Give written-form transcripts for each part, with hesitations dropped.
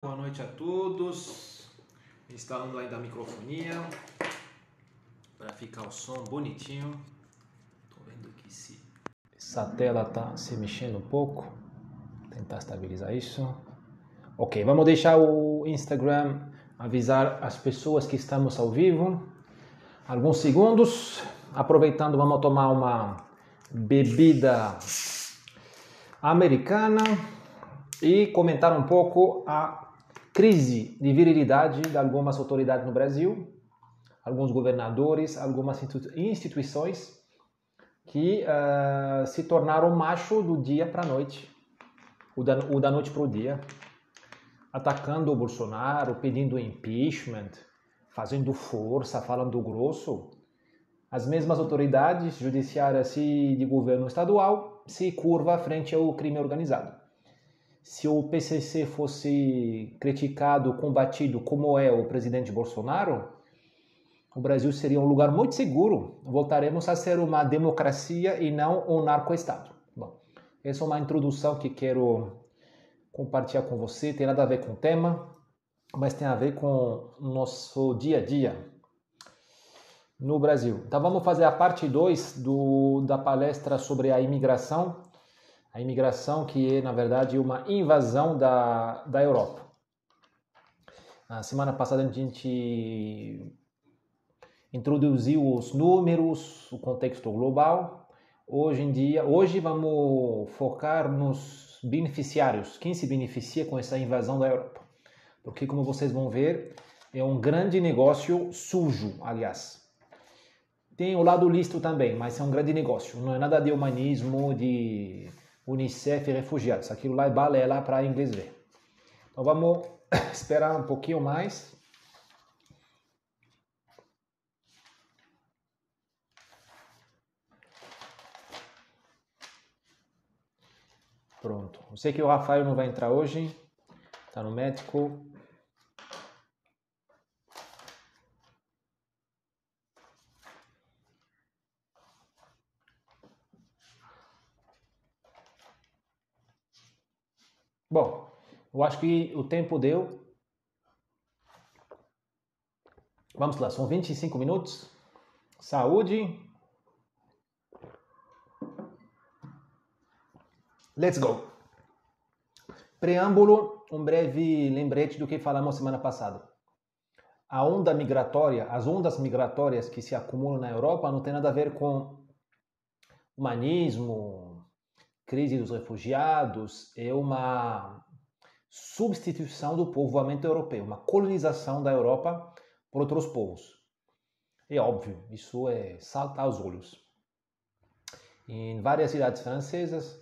Boa noite a todos. Instalando ainda a microfonia para ficar o som bonitinho. Tô vendo que essa tela tá se mexendo um pouco. Vou tentar estabilizar isso. Ok, vamos deixar o Instagram avisar as pessoas que estamos ao vivo. Alguns segundos. Aproveitando, vamos tomar uma bebida americana e comentar um pouco a crise de virilidade de algumas autoridades no Brasil, alguns governadores, algumas instituições que se tornaram macho do dia para a noite, ou da noite para o dia, atacando o Bolsonaro, pedindo impeachment, fazendo força, falando grosso. As mesmas autoridades judiciárias e de governo estadual se curvam frente ao crime organizado. Se o PCC fosse criticado, combatido como é o presidente Bolsonaro, o Brasil seria um lugar muito seguro. Voltaremos a ser uma democracia e não um narco-estado. Bom, essa é uma introdução que quero compartilhar com você. Tem nada a ver com o tema, mas tem a ver com o nosso dia a dia no Brasil. Então vamos fazer a parte 2 da palestra sobre a imigração. A imigração que é, na verdade, uma invasão da Europa. Na semana passada a gente introduziu os números, o contexto global. Hoje vamos focar nos beneficiários. Quem se beneficia com essa invasão da Europa? Porque, como vocês vão ver, é um grande negócio sujo, aliás. Tem o lado lícito também, mas é um grande negócio. Não é nada de humanismo, de Unicef e refugiados. Aquilo lá é balela para inglês ver. Então vamos esperar um pouquinho mais. Pronto. Eu sei que o Rafael não vai entrar hoje. Está no médico. Bom, eu acho que o tempo deu. Vamos lá, são 25 minutos. Saúde. Let's go. Preâmbulo, um breve lembrete do que falamos semana passada. A onda migratória, as ondas migratórias que se acumulam na Europa não tem nada a ver com humanismo, crise dos refugiados, é uma substituição do povoamento europeu, uma colonização da Europa por outros povos. É óbvio, isso salta aos olhos. Em várias cidades francesas,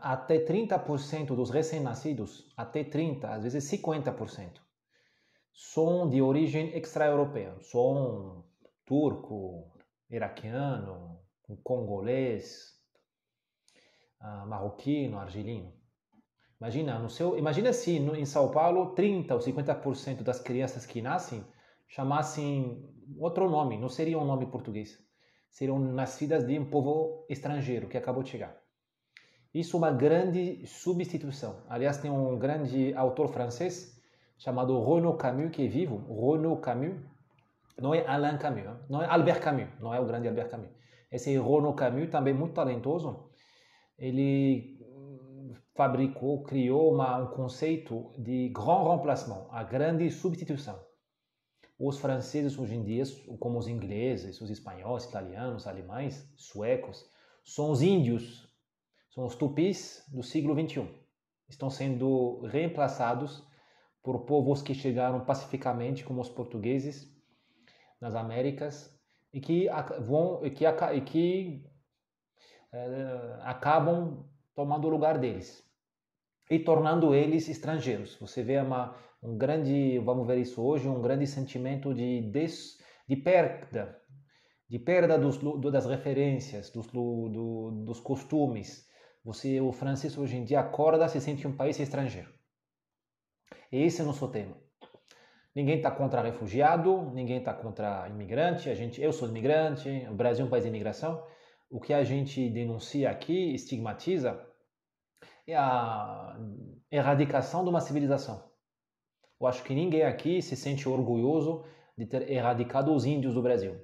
até 30% dos recém-nascidos, até 30%, às vezes 50%, são de origem extra-europeia, são turco, iraquiano, congolês, marroquino, argelino. Imagina se em São Paulo 30% ou 50% das crianças que nascem chamassem outro nome, não seria um nome português, seriam nascidas de um povo estrangeiro que acabou de chegar. Isso é uma grande substituição. Aliás, tem um grande autor francês chamado Renaud Camus, que é vivo. Renaud Camus, não é Alain Camus, não é Albert Camus, não é o grande Albert Camus. Esse é Renaud Camus, também muito talentoso. Ele criou um conceito de grand remplacement, a grande substituição. Os franceses hoje em dia, como os ingleses, os espanhóis, italianos, alemães, suecos, são os índios, são os tupis do século XXI. Estão sendo reemplaçados por povos que chegaram pacificamente, como os portugueses, nas Américas, e que acabam tomando o lugar deles e tornando eles estrangeiros. Você vê um grande, vamos ver isso hoje, um grande sentimento de perda das referências, dos costumes. O francês hoje em dia acorda, se sente um país estrangeiro. E esse é o nosso tema. Ninguém está contra refugiado, ninguém está contra imigrante. Eu sou imigrante, o Brasil é um país de imigração. O que a gente denuncia aqui, estigmatiza, é a erradicação de uma civilização. Eu acho que ninguém aqui se sente orgulhoso de ter erradicado os índios do Brasil.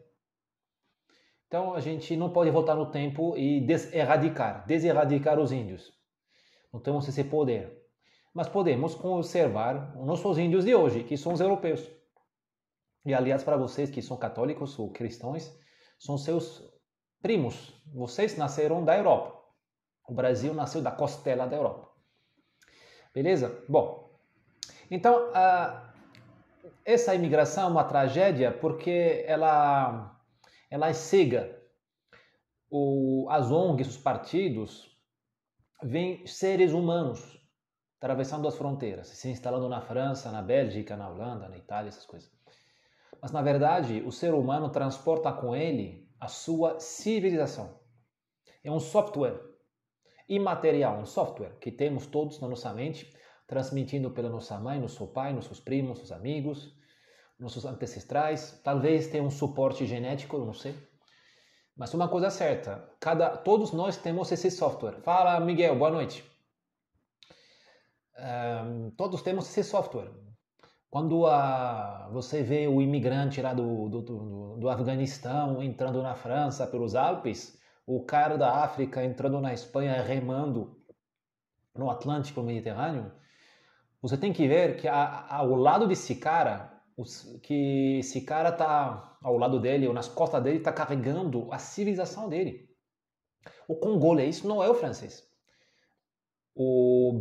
Então a gente não pode voltar no tempo e deserradicar os índios. Não temos esse poder. Mas podemos conservar os nossos índios de hoje, que são os europeus. E aliás, para vocês que são católicos ou cristãos, são seus primos. Vocês nasceram da Europa. O Brasil nasceu da costela da Europa. Beleza? Bom, então essa imigração é uma tragédia porque ela cega as ONGs, os partidos, veem seres humanos atravessando as fronteiras, se instalando na França, na Bélgica, na Holanda, na Itália, essas coisas. Mas, na verdade, o ser humano transporta com ele a sua civilização. É um software imaterial, um software que temos todos na nossa mente, transmitindo pela nossa mãe, nosso pai, nossos primos, nossos amigos, nossos ancestrais. Talvez tenha um suporte genético, eu não sei. Mas uma coisa é certa, todos nós temos esse software. Fala, Miguel, boa noite. Todos temos esse software. Quando você vê o imigrante lá do Afeganistão entrando na França pelos Alpes, o cara da África entrando na Espanha remando no Atlântico, no Mediterrâneo, você tem que ver que ao lado desse cara, que esse cara está ao lado dele ou nas costas dele, está carregando a civilização dele. O congolês não é o francês. O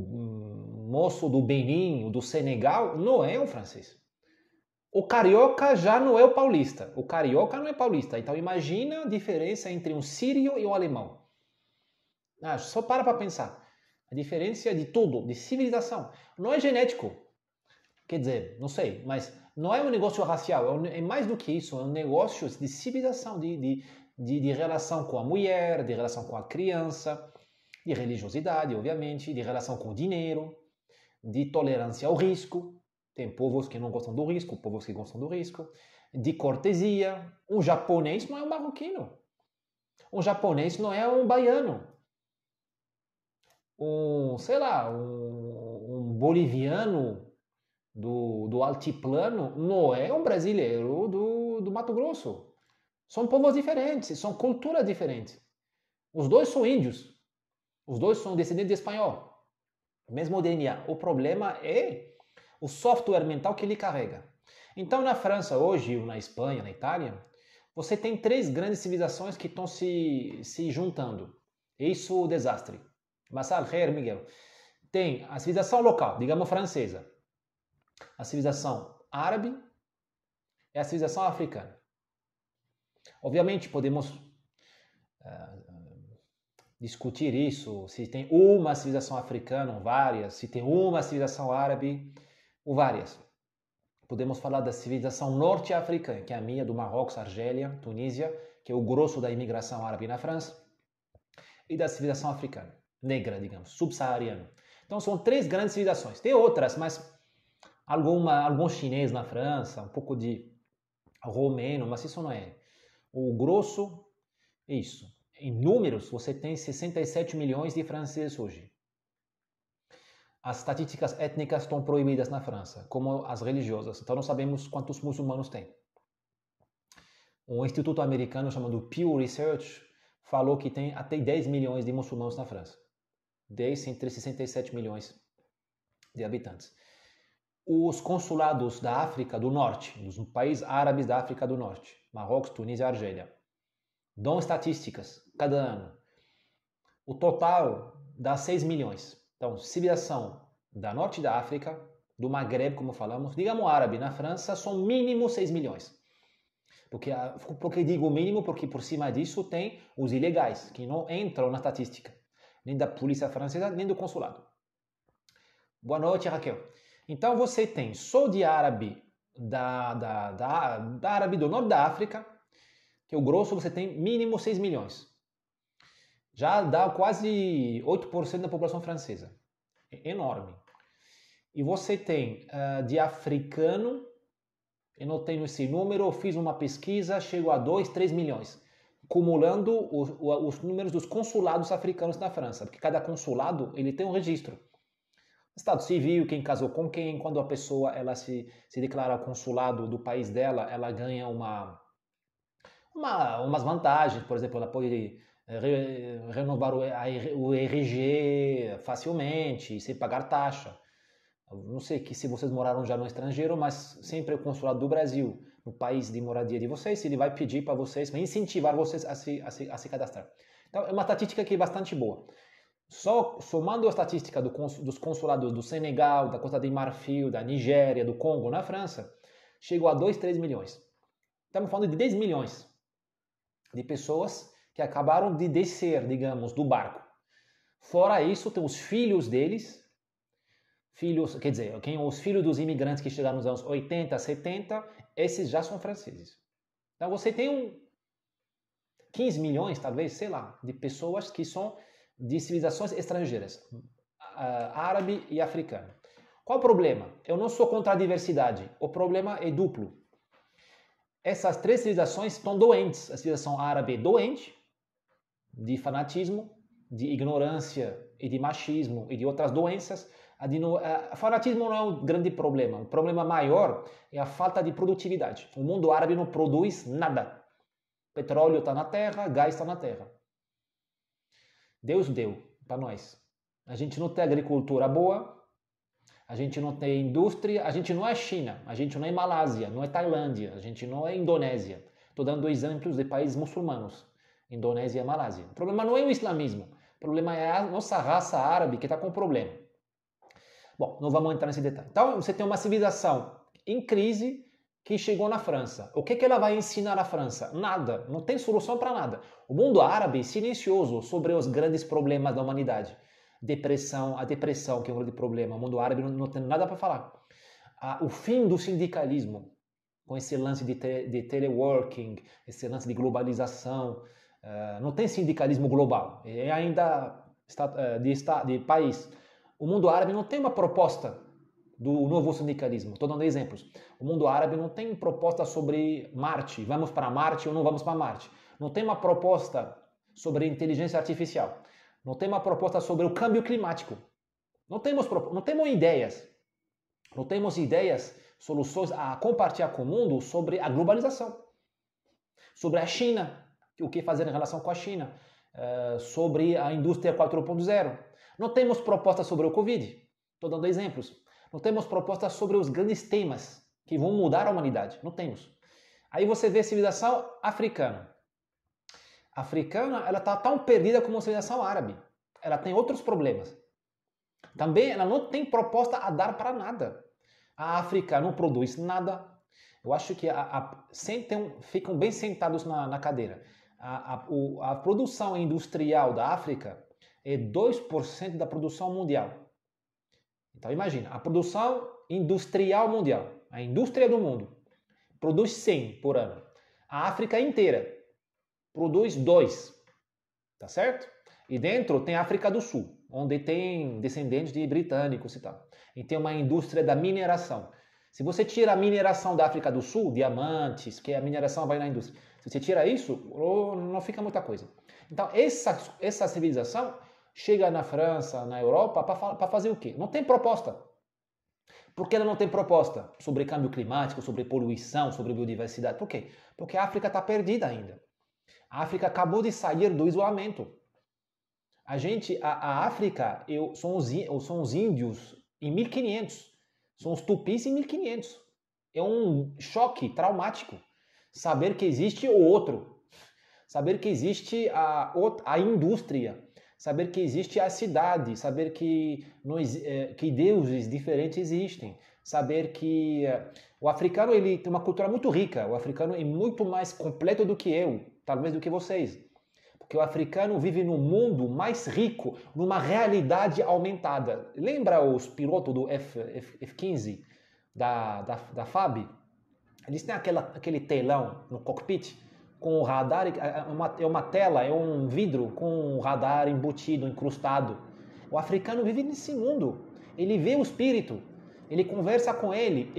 moço do Benin, do Senegal, não é o francês. O carioca já não é o paulista. O carioca não é paulista. Então imagina a diferença entre um sírio e um alemão. Só para pensar. A diferença de tudo, de civilização. Não é genético. Quer dizer, não sei, mas não é um negócio racial. É mais do que isso. É um negócio de civilização, de relação com a mulher, de relação com a criança, de religiosidade, obviamente, de relação com o dinheiro, de tolerância ao risco. Tem povos que não gostam do risco, povos que gostam do risco. De cortesia. Um japonês não é um marroquino. Um japonês não é um baiano. Um boliviano do altiplano não é um brasileiro do Mato Grosso. São povos diferentes, são culturas diferentes. Os dois são índios. Os dois são descendentes de espanhol. Mesmo DNA. O problema é o software mental que ele carrega. Então, na França hoje, ou na Espanha, na Itália, você tem 3 grandes civilizações que estão se juntando. Isso é um desastre. Mas, Miguel, tem a civilização local, digamos francesa, a civilização árabe e a civilização africana. Obviamente, podemos discutir isso, se tem uma civilização africana ou várias, se tem uma civilização árabe ou várias. Podemos falar da civilização norte-africana, que é a minha, do Marrocos, Argélia, Tunísia, que é o grosso da imigração árabe na França, e da civilização africana, negra, digamos, subsaariana. Então são 3 grandes civilizações. Tem outras, mas algum chinês na França, um pouco de romeno, mas isso não é. O grosso é isso. Em números, você tem 67 milhões de franceses hoje. As estatísticas étnicas estão proibidas na França, como as religiosas. Então não sabemos quantos muçulmanos tem. Um instituto americano chamado Pew Research falou que tem até 10 milhões de muçulmanos na França. 10 entre 67 milhões de habitantes. Os consulados da África do Norte, dos países árabes da África do Norte, Marrocos, Tunísia e Argélia, dão estatísticas cada ano. O total dá 6 milhões. Então, civilização da Norte da África, do Maghreb, como falamos, digamos árabe, na França, são mínimo 6 milhões. Porque digo mínimo? Porque por cima disso tem os ilegais, que não entram na estatística, nem da polícia francesa, nem do consulado. Boa noite, Raquel. Então você tem só de árabe da árabe do norte da África, que é o grosso, você tem mínimo 6 milhões. Já dá quase 8% da população francesa. É enorme. E você tem de africano, eu não tenho esse número, eu fiz uma pesquisa, chego a 2, 3 milhões. Acumulando os números dos consulados africanos na França, porque cada consulado ele tem um registro. Estado civil, quem casou com quem, quando a pessoa ela se declara consulado do país dela, ela ganha umas vantagens, por exemplo, ela pode renovar o RG facilmente, sem pagar taxa. Não sei que se vocês moraram já no estrangeiro, mas sempre o consulado do Brasil, no país de moradia de vocês, ele vai pedir para vocês, vai incentivar vocês a se cadastrar. Então, é uma estatística que é bastante boa. Só somando a estatística dos consulados do Senegal, da Costa de Marfim, da Nigéria, do Congo, na França, chegou a 2, 3 milhões. Estamos falando de 10 milhões de pessoas que acabaram de descer, digamos, do barco. Fora isso, tem os filhos deles, quer dizer, os filhos dos imigrantes que chegaram nos anos 80, 70, esses já são franceses. Então você tem 15 milhões, talvez, sei lá, de pessoas que são de civilizações estrangeiras, árabe e africana. Qual o problema? Eu não sou contra a diversidade, o problema é duplo. Essas três civilizações estão doentes. A civilização árabe é doente, de fanatismo, de ignorância e de machismo e de outras doenças. Fanatismo não é um grande problema. O problema maior é a falta de produtividade. O mundo árabe não produz nada. Petróleo está na terra, gás está na terra. Deus deu para nós. A gente não tem agricultura boa, a gente não tem indústria, a gente não é China, a gente não é Malásia, não é Tailândia, a gente não é Indonésia. Estou dando exemplos de países muçulmanos, Indonésia e Malásia. O problema não é o islamismo, o problema é a nossa raça árabe que está com problema. Bom, não vamos entrar nesse detalhe. Então, você tem uma civilização em crise que chegou na França. O que ela vai ensinar à França? Nada, não tem solução para nada. O mundo árabe é silencioso sobre os grandes problemas da humanidade. A depressão que é um grande problema. O mundo árabe não tem nada para falar. O fim do sindicalismo, com esse lance de teleworking, esse lance de globalização, não tem sindicalismo global, é ainda de país. O mundo árabe não tem uma proposta do novo sindicalismo. Estou dando exemplos. O mundo árabe não tem proposta sobre Marte, vamos para Marte ou não vamos para Marte. Não tem uma proposta sobre inteligência artificial. Não tem uma proposta sobre o câmbio climático. Não temos ideias. Não temos ideias, soluções a compartilhar com o mundo sobre a globalização. Sobre a China, o que fazer em relação com a China. Sobre a indústria 4.0. Não temos propostas sobre o Covid. Estou dando exemplos. Não temos propostas sobre os grandes temas que vão mudar a humanidade. Não temos. Aí você vê a civilização africana. A africana, ela está tão perdida como a civilização árabe. Ela tem outros problemas. Também ela não tem proposta a dar para nada. A África não produz nada. Eu acho que ficam bem sentados na cadeira. A produção industrial da África é 2% da produção mundial. Então imagina, a produção industrial mundial, a indústria do mundo, produz 100 por ano. A África inteira produz 2, tá certo? E dentro tem a África do Sul, onde tem descendentes de britânicos e tal. E tem uma indústria da mineração. Se você tira a mineração da África do Sul, diamantes, que a mineração vai na indústria, se você tira isso, não fica muita coisa. Então essa civilização chega na França, na Europa, para fazer o quê? Não tem proposta. Por que ela não tem proposta sobre câmbio climático, sobre poluição, sobre biodiversidade? Por quê? Porque a África está perdida ainda. A África acabou de sair do isolamento. A África são os índios em 1500. São os tupis em 1500. É um choque traumático. Saber que existe o outro. Saber que existe a indústria. Saber que existe a cidade, saber que deuses diferentes existem, saber que o africano ele tem uma cultura muito rica, o africano é muito mais completo do que eu, talvez do que vocês, porque o africano vive num mundo mais rico, numa realidade aumentada. Lembra os pilotos do F-15 da FAB? Eles têm aquele telão no cockpit, com o radar, é uma tela, é um vidro com um radar embutido, incrustado. O africano vive nesse mundo. Ele vê o espírito, ele conversa com ele.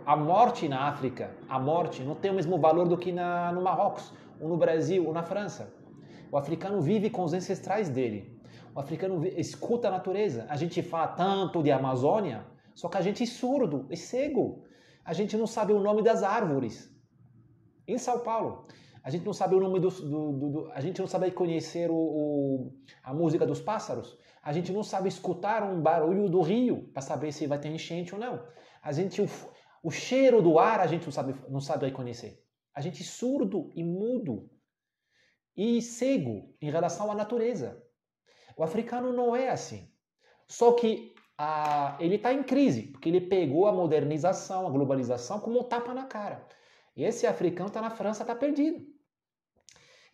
A morte na África, a morte não tem o mesmo valor do que no Marrocos, ou no Brasil, ou na França. O africano vive com os ancestrais dele. O africano escuta a natureza. A gente fala tanto de Amazônia, só que a gente é surdo, é cego. A gente não sabe o nome das árvores. Em São Paulo, a gente não sabe o nome a gente não sabe conhecer a música dos pássaros. A gente não sabe escutar um barulho do rio para saber se vai ter enchente ou não. O cheiro do ar a gente não sabe reconhecer. A gente é surdo e mudo e cego em relação à natureza. O africano não é assim. Só que ele está em crise, porque ele pegou a modernização, a globalização como um tapa na cara. E esse africano está na França, está perdido.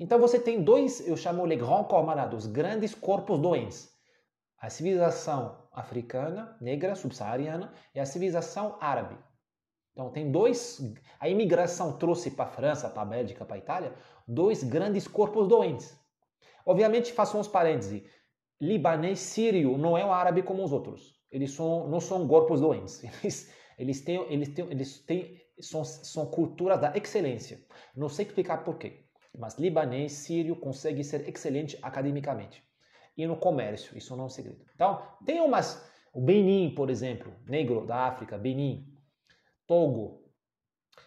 Então você tem dois, eu chamo les grands corps malades, os grandes corpos doentes. A civilização africana, negra, subsaariana, e a civilização árabe. Então tem a imigração trouxe para a França, para a Bélgica, para a Itália, dois grandes corpos doentes. Obviamente, façam uns parênteses, libanês, sírio não é um árabe como os outros. Eles não são corpos doentes. São culturas da excelência. Não sei explicar porquê, mas libanês, sírio consegue ser excelente academicamente. E no comércio, isso não é um segredo. Então, tem o Benin, por exemplo, negro da África, Benin, Togo,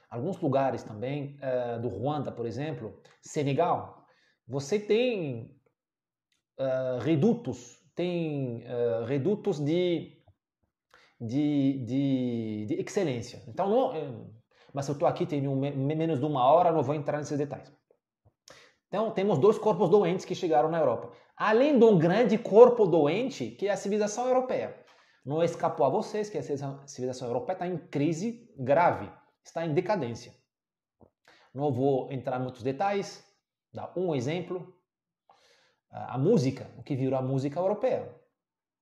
alguns lugares também, do Ruanda, por exemplo, Senegal, você tem redutos de excelência. Então, mas eu estou aqui, tenho menos de uma hora, não vou entrar nesses detalhes. Então, temos dois corpos doentes que chegaram na Europa. Além de um grande corpo doente, que é a civilização europeia. Não escapou a vocês que a civilização europeia está em crise grave, está em decadência. Não vou entrar em muitos detalhes, dar um exemplo. A música, o que virou a música europeia.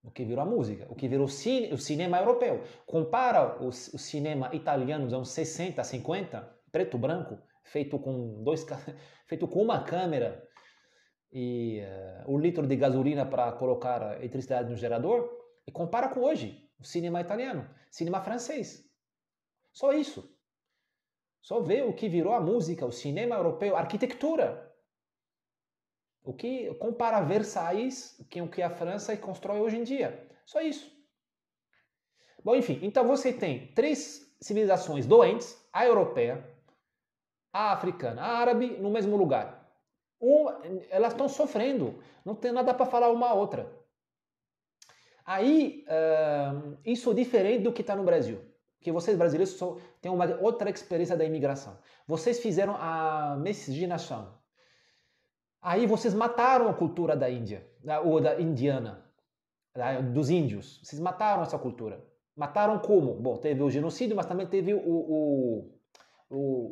O que virou a música, o que virou o cinema europeu. Compara o cinema italiano dos anos 60, 50, preto branco, feito com uma câmera e 1 litro de gasolina para colocar eletricidade no gerador, e compara com hoje, o cinema italiano, cinema francês. Só isso. Só vê o que virou a música, o cinema europeu, a arquitetura. O que compara Versailles com o que a França constrói hoje em dia. Só isso. Bom, enfim, então você tem 3 civilizações doentes, a europeia, a africana, a árabe, no mesmo lugar. Elas estão sofrendo, não tem nada para falar uma a outra. Aí, isso é diferente do que está no Brasil. Porque vocês brasileiros têm uma outra experiência da imigração. Vocês fizeram a miscigenação. Aí vocês mataram a cultura da Índia, ou da indiana, dos índios. Vocês mataram essa cultura. Mataram como? Bom, teve o genocídio, mas também teve o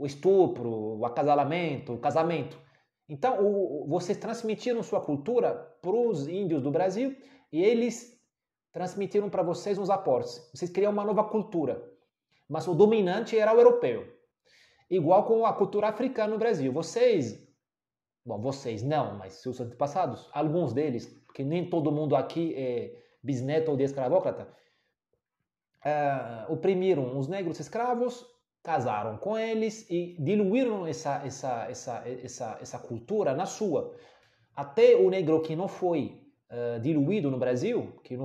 estupro, o acasalamento, o casamento. Então, vocês transmitiram sua cultura para os índios do Brasil e eles transmitiram para vocês uns aportes. Vocês criaram uma nova cultura, mas o dominante era o europeu. Igual com a cultura africana no Brasil. Vocês não, mas seus antepassados, alguns deles, porque nem todo mundo aqui é bisneto de escravócrata, oprimiram os negros escravos, casaram com eles e diluíram essa cultura na sua. Até o negro que não foi diluído no Brasil, que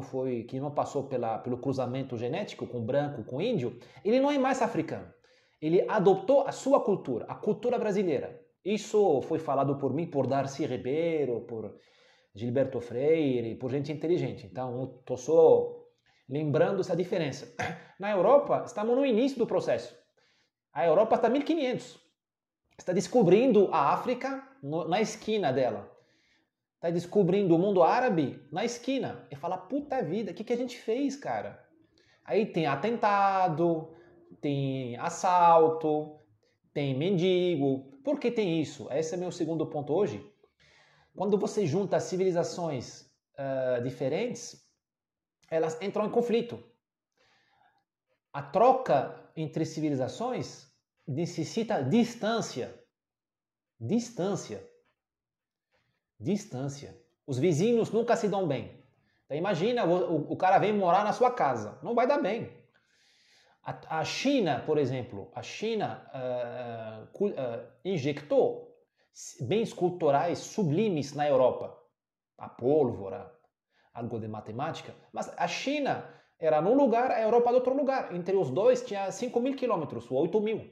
não passou pelo cruzamento genético com branco, com índio, ele não é mais africano. Ele adotou a sua cultura, a cultura brasileira. Isso foi falado por mim, por Darcy Ribeiro, por Gilberto Freire, por gente inteligente. Então, eu estou só lembrando essa diferença. Na Europa, estamos no início do processo. A Europa está 1500. Está descobrindo a África na esquina dela. Está descobrindo o mundo árabe na esquina. E fala, puta vida, o que a gente fez, cara? Aí tem atentado, tem assalto, tem mendigo. Por que tem isso? Esse é meu segundo ponto hoje. Quando você junta civilizações diferentes, elas entram em conflito. A troca entre civilizações necessita distância. Distância. Os vizinhos nunca se dão bem. Então, imagina, o cara vem morar na sua casa. Não vai dar bem. A China, por exemplo, injectou bens culturais sublimes na Europa. A pólvora, algo de matemática, mas a China era num lugar, a Europa do outro lugar. Entre os dois tinha 5.000 quilômetros, ou 8.000.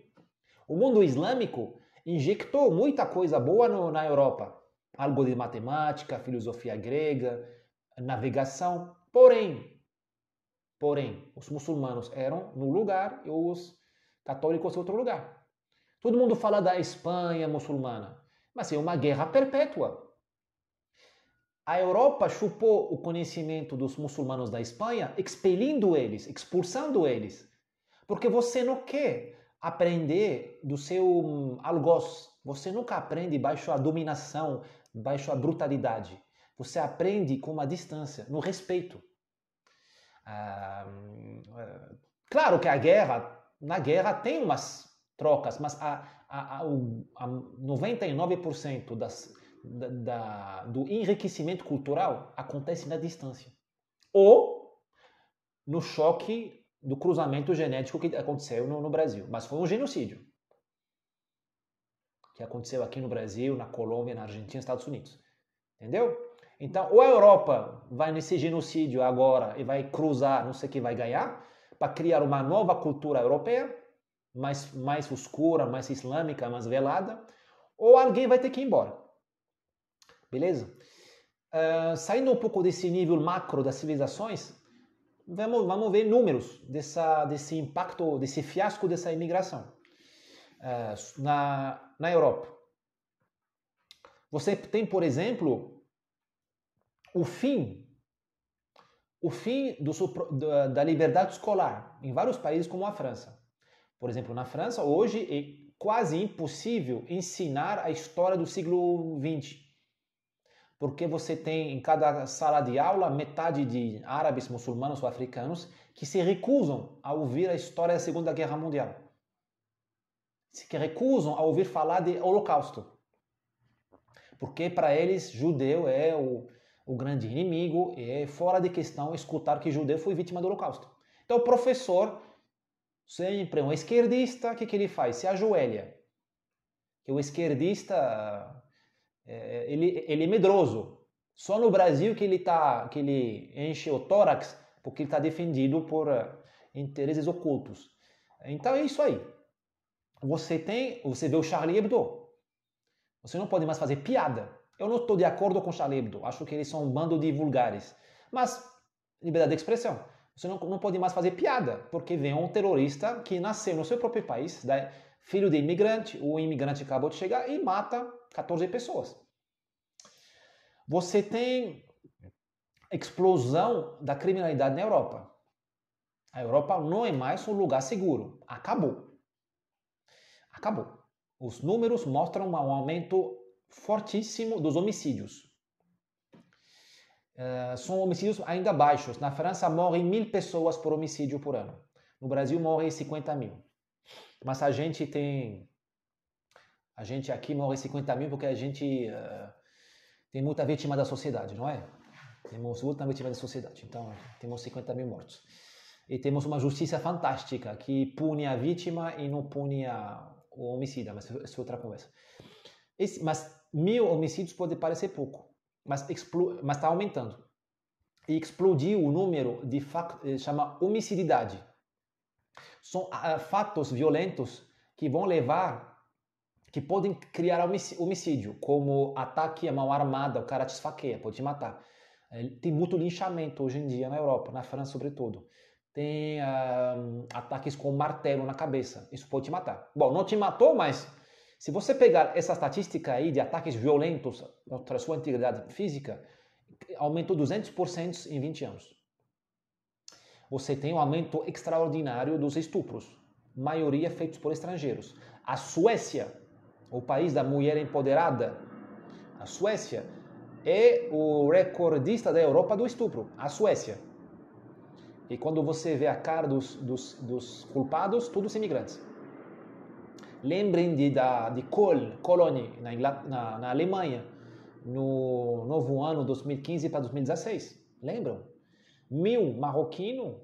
O mundo islâmico injectou muita coisa boa na Europa. Algo de matemática, filosofia grega, navegação. Porém, os muçulmanos eram num lugar e os católicos em outro lugar. Todo mundo fala da Espanha muçulmana, mas é uma guerra perpétua. A Europa chupou o conhecimento dos muçulmanos da Espanha, expelindo eles, expulsando eles. Porque você não quer aprender do seu algoz. Você nunca aprende baixo a dominação, baixo a brutalidade. Você aprende com uma distância, no respeito. Claro que na guerra tem umas trocas, mas a 99% do enriquecimento cultural acontece na distância. Ou no choque do cruzamento genético que aconteceu no Brasil. Mas foi um genocídio que aconteceu aqui no Brasil, na Colômbia, na Argentina, nos Estados Unidos. Entendeu? Então, ou a Europa vai nesse genocídio agora e vai cruzar, não sei o que vai ganhar, para criar uma nova cultura europeia, mais escura, mais islâmica, mais velada, ou alguém vai ter que ir embora. Beleza? Saindo um pouco desse nível macro das civilizações, vamos ver números desse impacto, desse fiasco dessa imigração na Europa. Você tem, por exemplo, o fim da liberdade escolar em vários países como a França. Por exemplo, na França, hoje é quase impossível ensinar a história do século XX. Porque você tem em cada sala de aula metade de árabes, muçulmanos ou africanos que se recusam a ouvir a história da Segunda Guerra Mundial. Se recusam a ouvir falar de Holocausto. Porque para eles judeu é o grande inimigo e é fora de questão escutar que judeu foi vítima do Holocausto. Então o professor, sempre um esquerdista, o que ele faz? Se ajoelha. Que o esquerdista, ele é medroso. Só no Brasil que ele enche o tórax porque ele está defendido por interesses ocultos. Então é isso aí. Você vê o Charlie Hebdo. Você não pode mais fazer piada. Eu não estou de acordo com o Charlie Hebdo. Acho que eles são um bando de vulgares. Mas, liberdade de expressão. Você não pode mais fazer piada, porque vem um terrorista que nasceu no seu próprio país, filho de imigrante, o imigrante acabou de chegar e mata 14 pessoas. Você tem explosão da criminalidade na Europa. A Europa não é mais um lugar seguro. Acabou. Os números mostram um aumento fortíssimo dos homicídios. São homicídios ainda baixos. Na França morrem 1.000 pessoas por homicídio por ano. No Brasil morrem 50.000. Mas a gente aqui morre 50.000 porque a gente tem muita vítima da sociedade, não é? Temos muita vítima da sociedade. Então temos 50.000 mortos. E temos uma justiça fantástica que pune a vítima e não pune o homicida, mas isso é outra conversa. Mas 1.000 homicídios pode parecer pouco, mas está aumentando. E explodiu o número de chama homicidade. São fatos violentos que vão que podem criar homicídio, como ataque a mão armada, o cara te esfaqueia, pode te matar. Tem muito linchamento hoje em dia na Europa, na França sobretudo. Tem ataques com martelo na cabeça, isso pode te matar. Bom, não te matou, mas se você pegar essa estatística aí de ataques violentos contra a sua integridade física, aumentou 200% em 20 anos. Você tem um aumento extraordinário dos estupros, maioria feitos por estrangeiros. A Suécia, o país da mulher empoderada, a Suécia é o recordista da Europa do estupro, a Suécia. E quando você vê a cara dos culpados, todos imigrantes. Lembrem de Cologne, na Alemanha, no novo ano 2015 para 2016. Lembram? 1.000 marroquinos,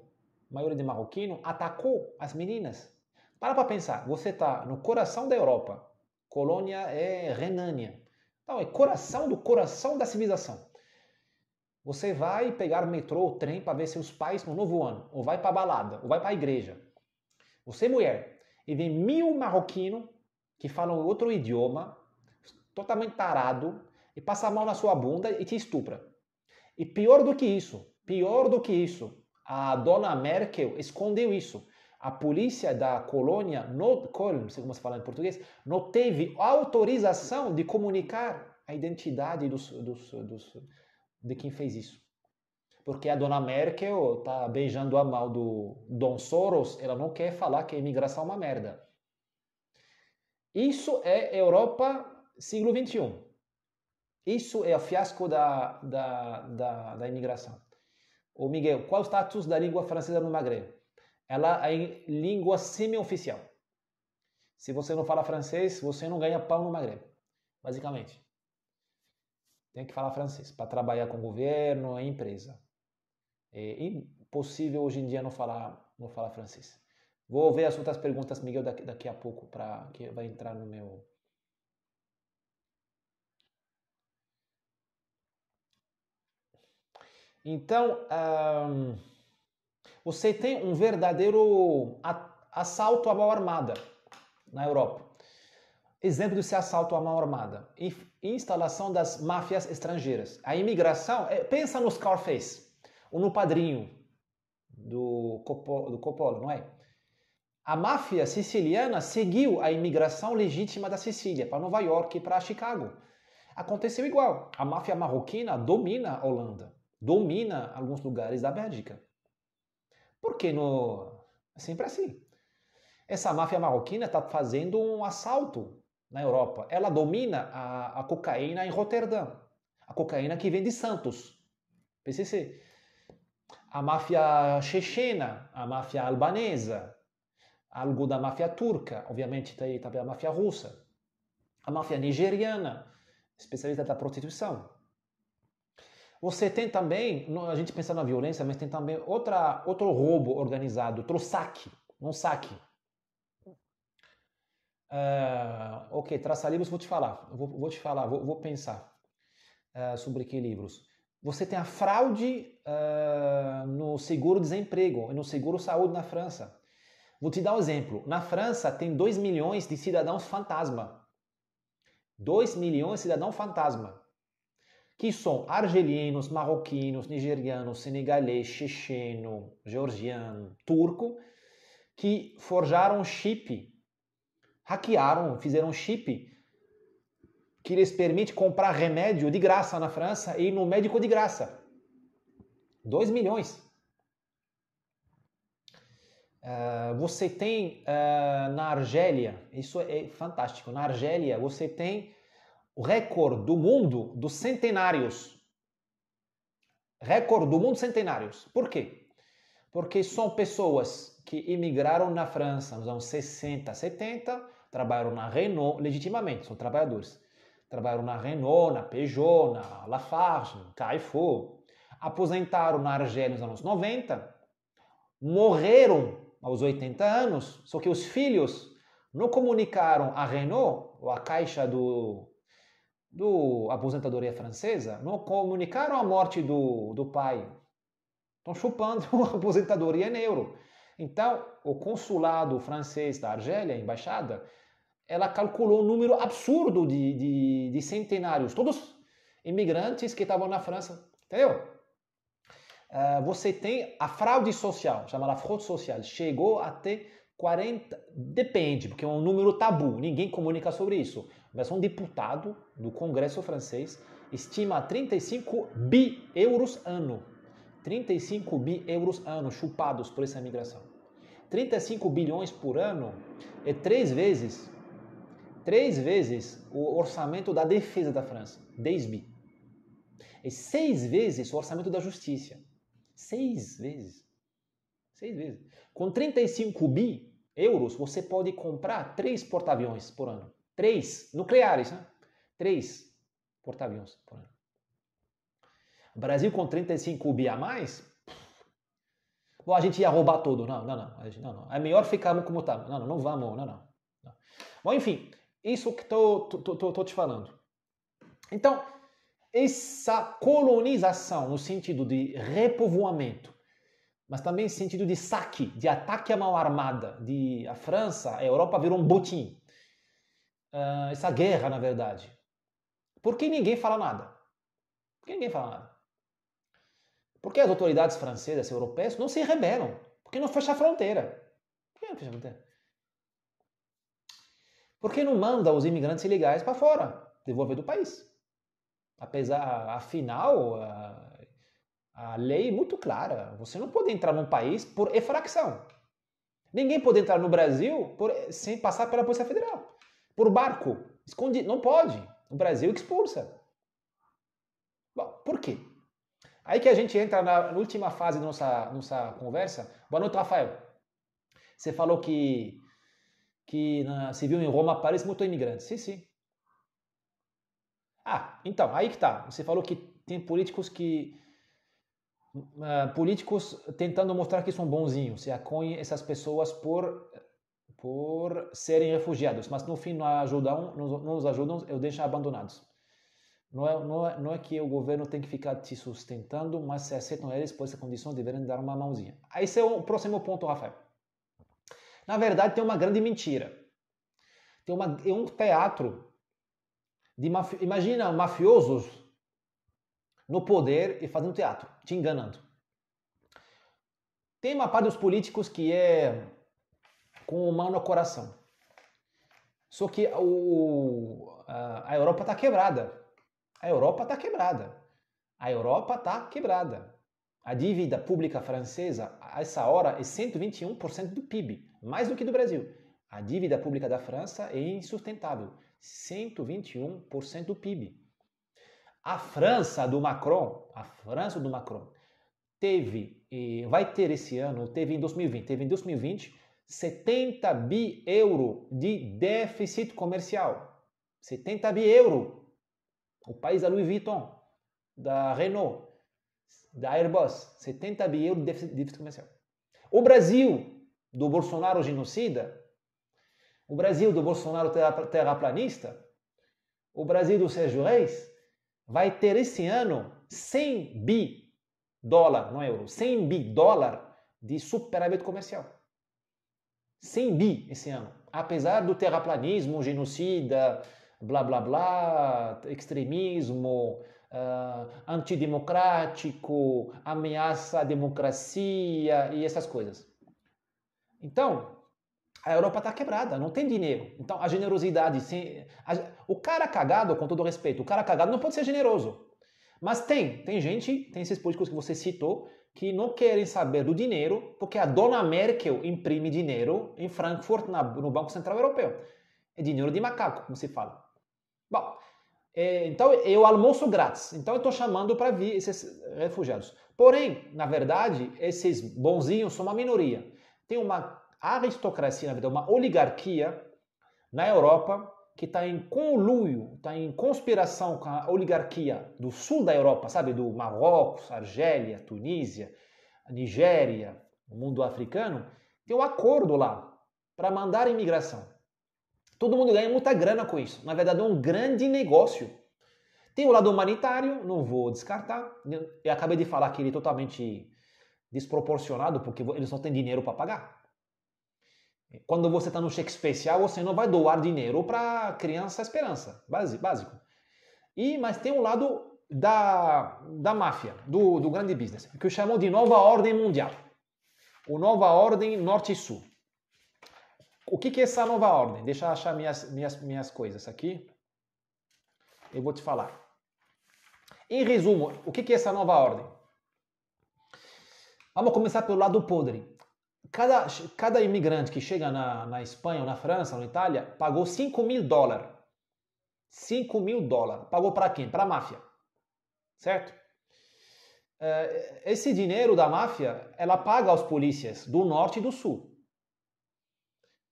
maioria de marroquino, atacou as meninas. Para pensar, você está no coração da Europa. Colônia é Renânia. Então, é coração da civilização. Você vai pegar metrô ou trem para ver seus pais no novo ano, ou vai para balada, ou vai para a igreja. Você é mulher, e vem 1000 marroquinos que falam outro idioma, totalmente tarado, e passa a mão na sua bunda e te estupra. E pior do que isso, a dona Merkel escondeu isso. A polícia da colônia, não sei como se fala em português, não teve autorização de comunicar a identidade de quem fez isso. Porque a dona Merkel está beijando a mão do Dom Soros, ela não quer falar que a imigração é uma merda. Isso é Europa século XXI. Isso é o fiasco da imigração. Ô Miguel, qual é o status da língua francesa no Maghreb? Ela é língua semi-oficial. Se você não fala francês, você não ganha pão no Maghreb, basicamente. Tem que falar francês para trabalhar com o governo e empresa. É impossível hoje em dia não falar francês. Vou ver as outras perguntas, Miguel, daqui a pouco, que vai entrar no meu... Então, você tem um verdadeiro assalto à mão armada na Europa. Exemplo desse assalto à mão armada. Instalação das máfias estrangeiras. A imigração, pensa no Scarface, ou no Padrinho do Coppola, não é? A máfia siciliana seguiu a imigração legítima da Sicília para Nova York e para Chicago. Aconteceu igual. A máfia marroquina domina a Holanda, domina alguns lugares da Bélgica. Por que é sempre assim? Essa máfia marroquina está fazendo um assalto na Europa. Ela domina a cocaína em Roterdã. A cocaína que vem de Santos, PCC. A máfia chechena, a máfia albanesa, algo da máfia turca, obviamente tem também a máfia russa. A máfia nigeriana, especialista da prostituição. Você tem também, a gente pensa na violência, mas tem também outro roubo organizado, outro saque, um saque. Ok, traçar livros, vou te falar, vou pensar sobre que livros. Você tem a fraude no seguro-desemprego e no seguro-saúde na França. Vou te dar um exemplo. Na França tem 2 milhões de cidadãos fantasma. 2 milhões de cidadãos fantasma. Que são argelinos, marroquinos, nigerianos, senegalês, checheno, georgiano, turco, que forjaram um chip, hackearam, fizeram um chip que lhes permite comprar remédio de graça na França e ir no médico de graça. 2 milhões. Você tem na Argélia, isso é fantástico, na Argélia você tem o recorde do mundo dos centenários. Recorde do mundo centenários. Por quê? Porque são pessoas que imigraram na França nos anos 60, 70, trabalharam na Renault legitimamente, são trabalhadores. Trabalharam na Renault, na Peugeot, na Lafarge, na Carrefour. Aposentaram na Argélia nos anos 90, morreram aos 80 anos, só que os filhos não comunicaram à Renault, ou à caixa do aposentadoria francesa, não comunicaram a morte do pai. Estão chupando a aposentadoria em euro. Então, o consulado francês da Argélia, a embaixada, ela calculou um número absurdo de centenários, todos imigrantes que estavam na França. Entendeu? Você tem a fraude social, chamada fraude social, chegou até 40, depende, porque é um número tabu, ninguém comunica sobre isso. Mas um deputado do Congresso francês estima 35 bi euros ano. 35 bi euros ano chupados por essa imigração. 35 bilhões por ano é 3 vezes o orçamento da defesa da França. 10 bi. É 6 vezes o orçamento da justiça. 6 vezes. 6 vezes. Com 35 bi euros, você pode comprar 3 porta-aviões por ano. 3 nucleares, né? 3 porta-aviões por ano. O Brasil com 35 bi a mais, bom, a gente ia roubar tudo. Não. É melhor ficarmos como estamos. Não vamos, não. Bom, enfim, isso que estou te falando. Então, essa colonização no sentido de repovoamento, mas também no sentido de saque, de ataque à mão armada, de a França, a Europa virou um botim. Essa guerra, na verdade. Por que ninguém fala nada? Por que ninguém fala nada? Por que as autoridades francesas e europeias não se rebelam? Por que não fecha a fronteira? Por que não fecha a fronteira? Por que não manda os imigrantes ilegais para fora? Devolver do país. Afinal, a lei é muito clara. Você não pode entrar num país por infração. Ninguém pode entrar no Brasil sem passar pela Polícia Federal. Por barco. Escondido. Não pode. O Brasil expulsa. Bom, por quê? Aí que a gente entra na última fase da nossa conversa. Boa noite, Rafael. Você falou que se viu em Roma, parece muito imigrante. Sim, sim. Então, aí que tá. Você falou que tem políticos tentando mostrar que são bonzinhos, se acolhem essas pessoas por serem refugiados, mas no fim não nos ajudam, eu deixo abandonados. Não é que o governo tem que ficar te sustentando, mas se aceitam eles por essa condição, deveriam dar uma mãozinha. Aí esse é o próximo ponto, Rafael. Na verdade, tem uma grande mentira. Tem um teatro imagina mafiosos no poder e fazendo teatro, te enganando. Tem uma parte dos políticos que é com o mão no coração. Só que a Europa está quebrada. A Europa está quebrada. A dívida pública francesa, a essa hora, é 121% do PIB, mais do que do Brasil. A dívida pública da França é insustentável. 121% do PIB. A França do Macron vai ter esse ano, teve em 2020, 70 bi euro de déficit comercial. 70 bi euro. O país da Louis Vuitton, da Renault, da Airbus, 70 bi euro de déficit comercial. O Brasil do Bolsonaro genocida, o Brasil do Bolsonaro terraplanista, o Brasil do Sérgio Reis, vai ter esse ano 100 bi dólar, não euro, 100 bi dólar de superávit comercial. 100 bi esse ano. Apesar do terraplanismo, genocida, blá blá blá, extremismo, antidemocrático, ameaça à democracia e essas coisas. Então, a Europa está quebrada, não tem dinheiro. Então, a generosidade... O cara cagado, com todo respeito, o cara cagado não pode ser generoso. Mas tem esses políticos que você citou, que não querem saber do dinheiro, porque a dona Merkel imprime dinheiro em Frankfurt, no Banco Central Europeu. É dinheiro de macaco, como se fala. Bom, então eu almoço grátis. Então eu estou chamando para vir esses refugiados. Porém, na verdade, esses bonzinhos são uma minoria. Tem uma aristocracia, na verdade, uma oligarquia na Europa que está em conluio, está em conspiração com a oligarquia do sul da Europa, sabe? Do Marrocos, Argélia, Tunísia, Nigéria, o mundo africano. Tem um acordo lá para mandar imigração. Todo mundo ganha muita grana com isso. Na verdade, é um grande negócio. Tem o lado humanitário, não vou descartar. Eu acabei de falar que ele é totalmente desproporcionado, porque eles não têm dinheiro para pagar. Quando você está no cheque especial, você não vai doar dinheiro para criança esperança. Básico. Mas tem um lado da máfia, do grande business, que chamam de nova ordem mundial. O nova ordem norte e sul. O que é essa nova ordem? Deixa eu achar minhas coisas aqui. Eu vou te falar. Em resumo, o que é essa nova ordem? Vamos começar pelo lado podre. Cada imigrante que chega na Espanha, ou na França, ou na Itália, pagou 5 mil dólares. 5 mil dólares. Pagou para quem? Para a máfia. Certo? Esse dinheiro da máfia, ela paga aos polícias do norte e do sul.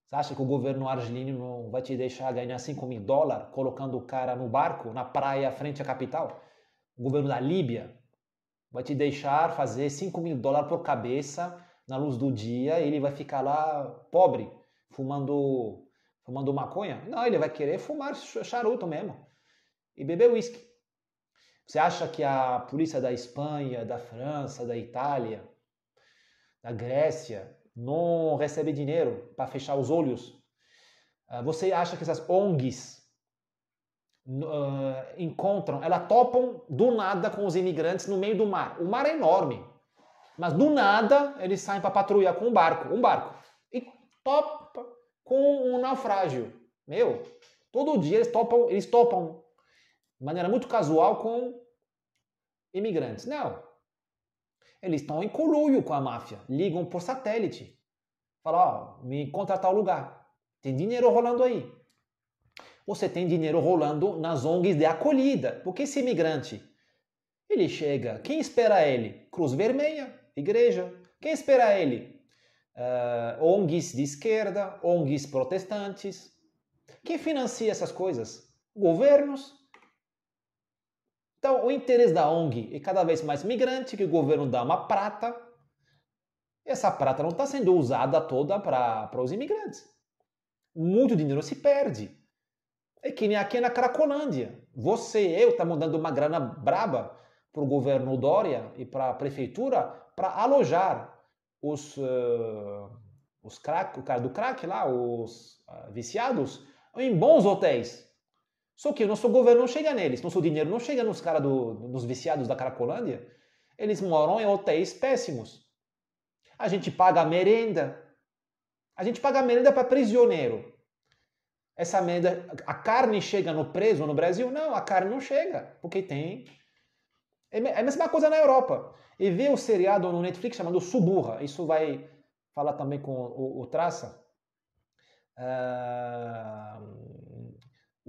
Você acha que o governo argelino não vai te deixar ganhar 5 mil dólares colocando o cara no barco, na praia, frente à capital? O governo da Líbia vai te deixar fazer 5 mil dólares por cabeça na luz do dia e ele vai ficar lá pobre, fumando maconha? Não, ele vai querer fumar charuto mesmo e beber uísque. Você acha que a polícia da Espanha, da França, da Itália, da Grécia não recebe dinheiro para fechar os olhos? Você acha que essas ONGs elas topam do nada com os imigrantes no meio do mar? O mar é enorme, mas do nada eles saem para patrulhar com um barco, e topa com um naufrágio. Meu, todo dia eles topam de maneira muito casual com imigrantes. Não. Eles estão em conluio com a máfia. Ligam por satélite. Falam, me encontra a tal lugar. Tem dinheiro rolando aí. Você tem dinheiro rolando nas ONGs de acolhida. Porque esse imigrante, ele chega, quem espera ele? Cruz Vermelha, igreja. Quem espera ele? ONGs de esquerda, ONGs protestantes. Quem financia essas coisas? Governos. Então, o interesse da ONG é cada vez mais migrante, que o governo dá uma prata. E essa prata não está sendo usada toda para os imigrantes. Muito dinheiro se perde. É que nem aqui na Cracolândia. Você e eu estamos dando uma grana braba para o governo Dória e para a prefeitura para alojar os crack, o cara do crack lá, os viciados, em bons hotéis. Só que o nosso governo não chega neles, nosso dinheiro não chega nos caras nos viciados da Cracolândia. Eles moram em hotéis péssimos. A gente paga a merenda. A gente paga a merenda para prisioneiro. Essa merenda, a carne chega no preso no Brasil? Não, a carne não chega, porque tem... É a mesma coisa na Europa. E vê o seriado no Netflix chamado Suburra. Isso vai falar também com o Traça.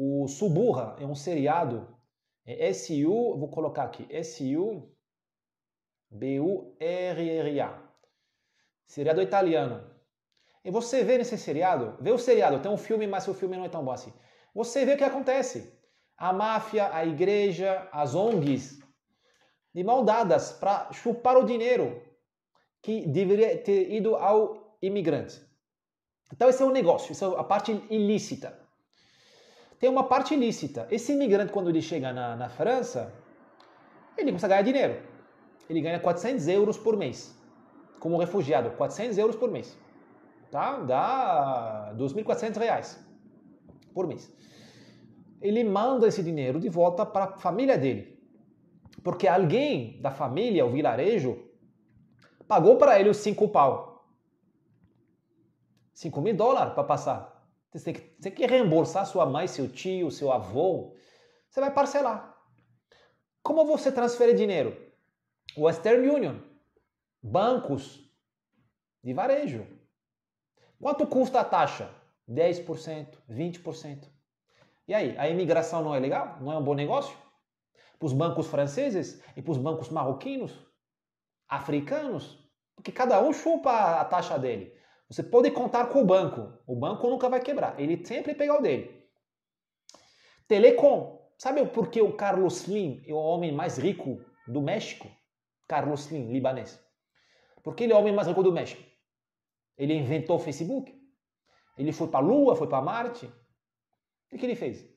O Suburra é um seriado, vou colocar aqui, Suburra. Seriado italiano. E você vê nesse seriado, vê o seriado, tem um filme, mas o filme não é tão bom assim. Você vê o que acontece. A máfia, a igreja, as ONGs, de mão dadas para chupar o dinheiro que deveria ter ido ao imigrante. Então esse é um negócio, essa é a parte ilícita. Tem uma parte ilícita. Esse imigrante, quando ele chega na França, ele começa a ganhar dinheiro. Ele ganha 400 euros por mês. Como refugiado, 400 euros por mês. Tá? Dá 2.400 reais por mês. Ele manda esse dinheiro de volta para a família dele. Porque alguém da família, o vilarejo, pagou para ele os 5 pau. 5.000 dólares para passar. Você tem que reembolsar sua mãe, seu tio, seu avô. Você vai parcelar. Como você transfere dinheiro? Western Union. Bancos de varejo. Quanto custa a taxa? 10%, 20%. E aí, a imigração não é legal? Não é um bom negócio? Para os bancos franceses e para os bancos marroquinos? Africanos? Porque cada um chupa a taxa dele. Você pode contar com o banco. O banco nunca vai quebrar. Ele sempre pega o dele. Telecom. Sabe por que o Carlos Slim é o homem mais rico do México? Carlos Slim, libanês. Porque ele é o homem mais rico do México. Ele inventou o Facebook. Ele foi para a Lua, foi para Marte. O que ele fez?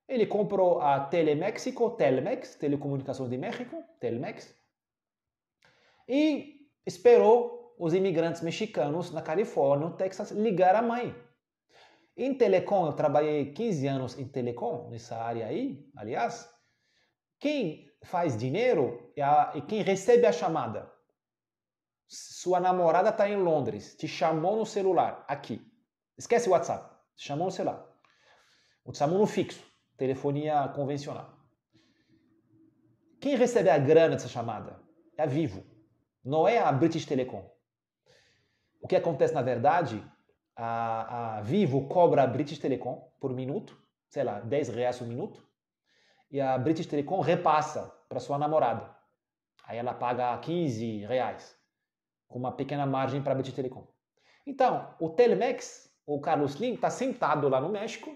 Ele comprou a Telmex, Telecomunicações de México, Telmex, e esperou os imigrantes mexicanos na Califórnia, no Texas, ligar a mãe. Em telecom, eu trabalhei 15 anos em telecom, nessa área aí, aliás. Quem faz dinheiro e quem recebe a chamada. Sua namorada está em Londres, te chamou no celular, aqui. Esquece o WhatsApp, te chamou no celular. Ou te chamou no fixo, telefonia convencional. Quem recebe a grana dessa chamada? É a Vivo, não é a British Telecom. O que acontece na verdade, a Vivo cobra a British Telecom por minuto, sei lá, 10 reais um minuto, e a British Telecom repassa para sua namorada. Aí ela paga 15 reais, com uma pequena margem para a British Telecom. Então, o Telmex, o Carlos Slim, está sentado lá no México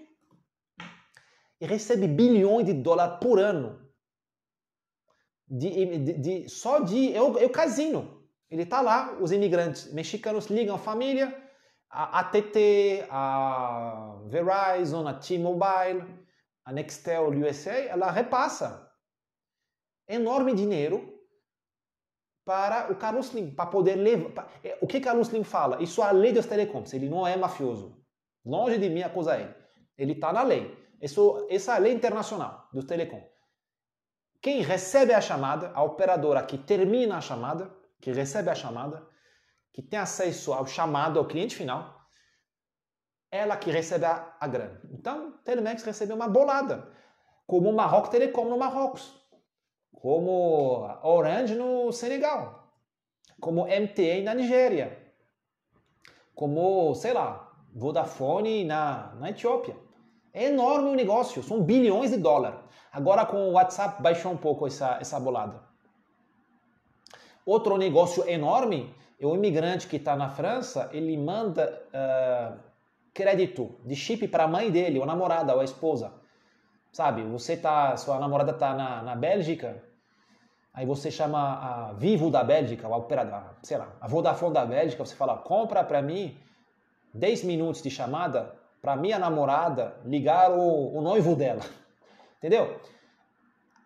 e recebe bilhões de dólares por ano. É o casino. Ele está lá, os imigrantes mexicanos ligam a família, a AT&T, a Verizon, a T-Mobile, a Nextel USA, ela repassa. enorme dinheiro para o Carlos Slim, para poder levar... O que Carlos Slim fala? Isso é a lei dos telecoms, ele não é mafioso. Longe de mim acusar ele. Ele está na lei. Essa é a lei internacional dos telecom. Quem recebe a chamada, a operadora que termina a chamada, que recebe a chamada, que tem acesso ao chamado, ao cliente final, ela que recebe a grana. Então, Telmex recebeu uma bolada, como o Marrocos Telecom no Marrocos, como Orange no Senegal, como MTN na Nigéria, como, sei lá, Vodafone na Etiópia. É enorme o negócio, são bilhões de dólares. Agora com o WhatsApp baixou um pouco essa bolada. Outro negócio enorme é o imigrante que está na França, ele manda crédito de chip para a mãe dele, ou a namorada, ou a esposa. Sabe, sua namorada está na Bélgica, aí você chama a Vivo da Bélgica, ou a operadora, sei lá, a Vodafone da Bélgica, você fala, compra para mim 10 minutos de chamada para minha namorada ligar o noivo dela. Entendeu?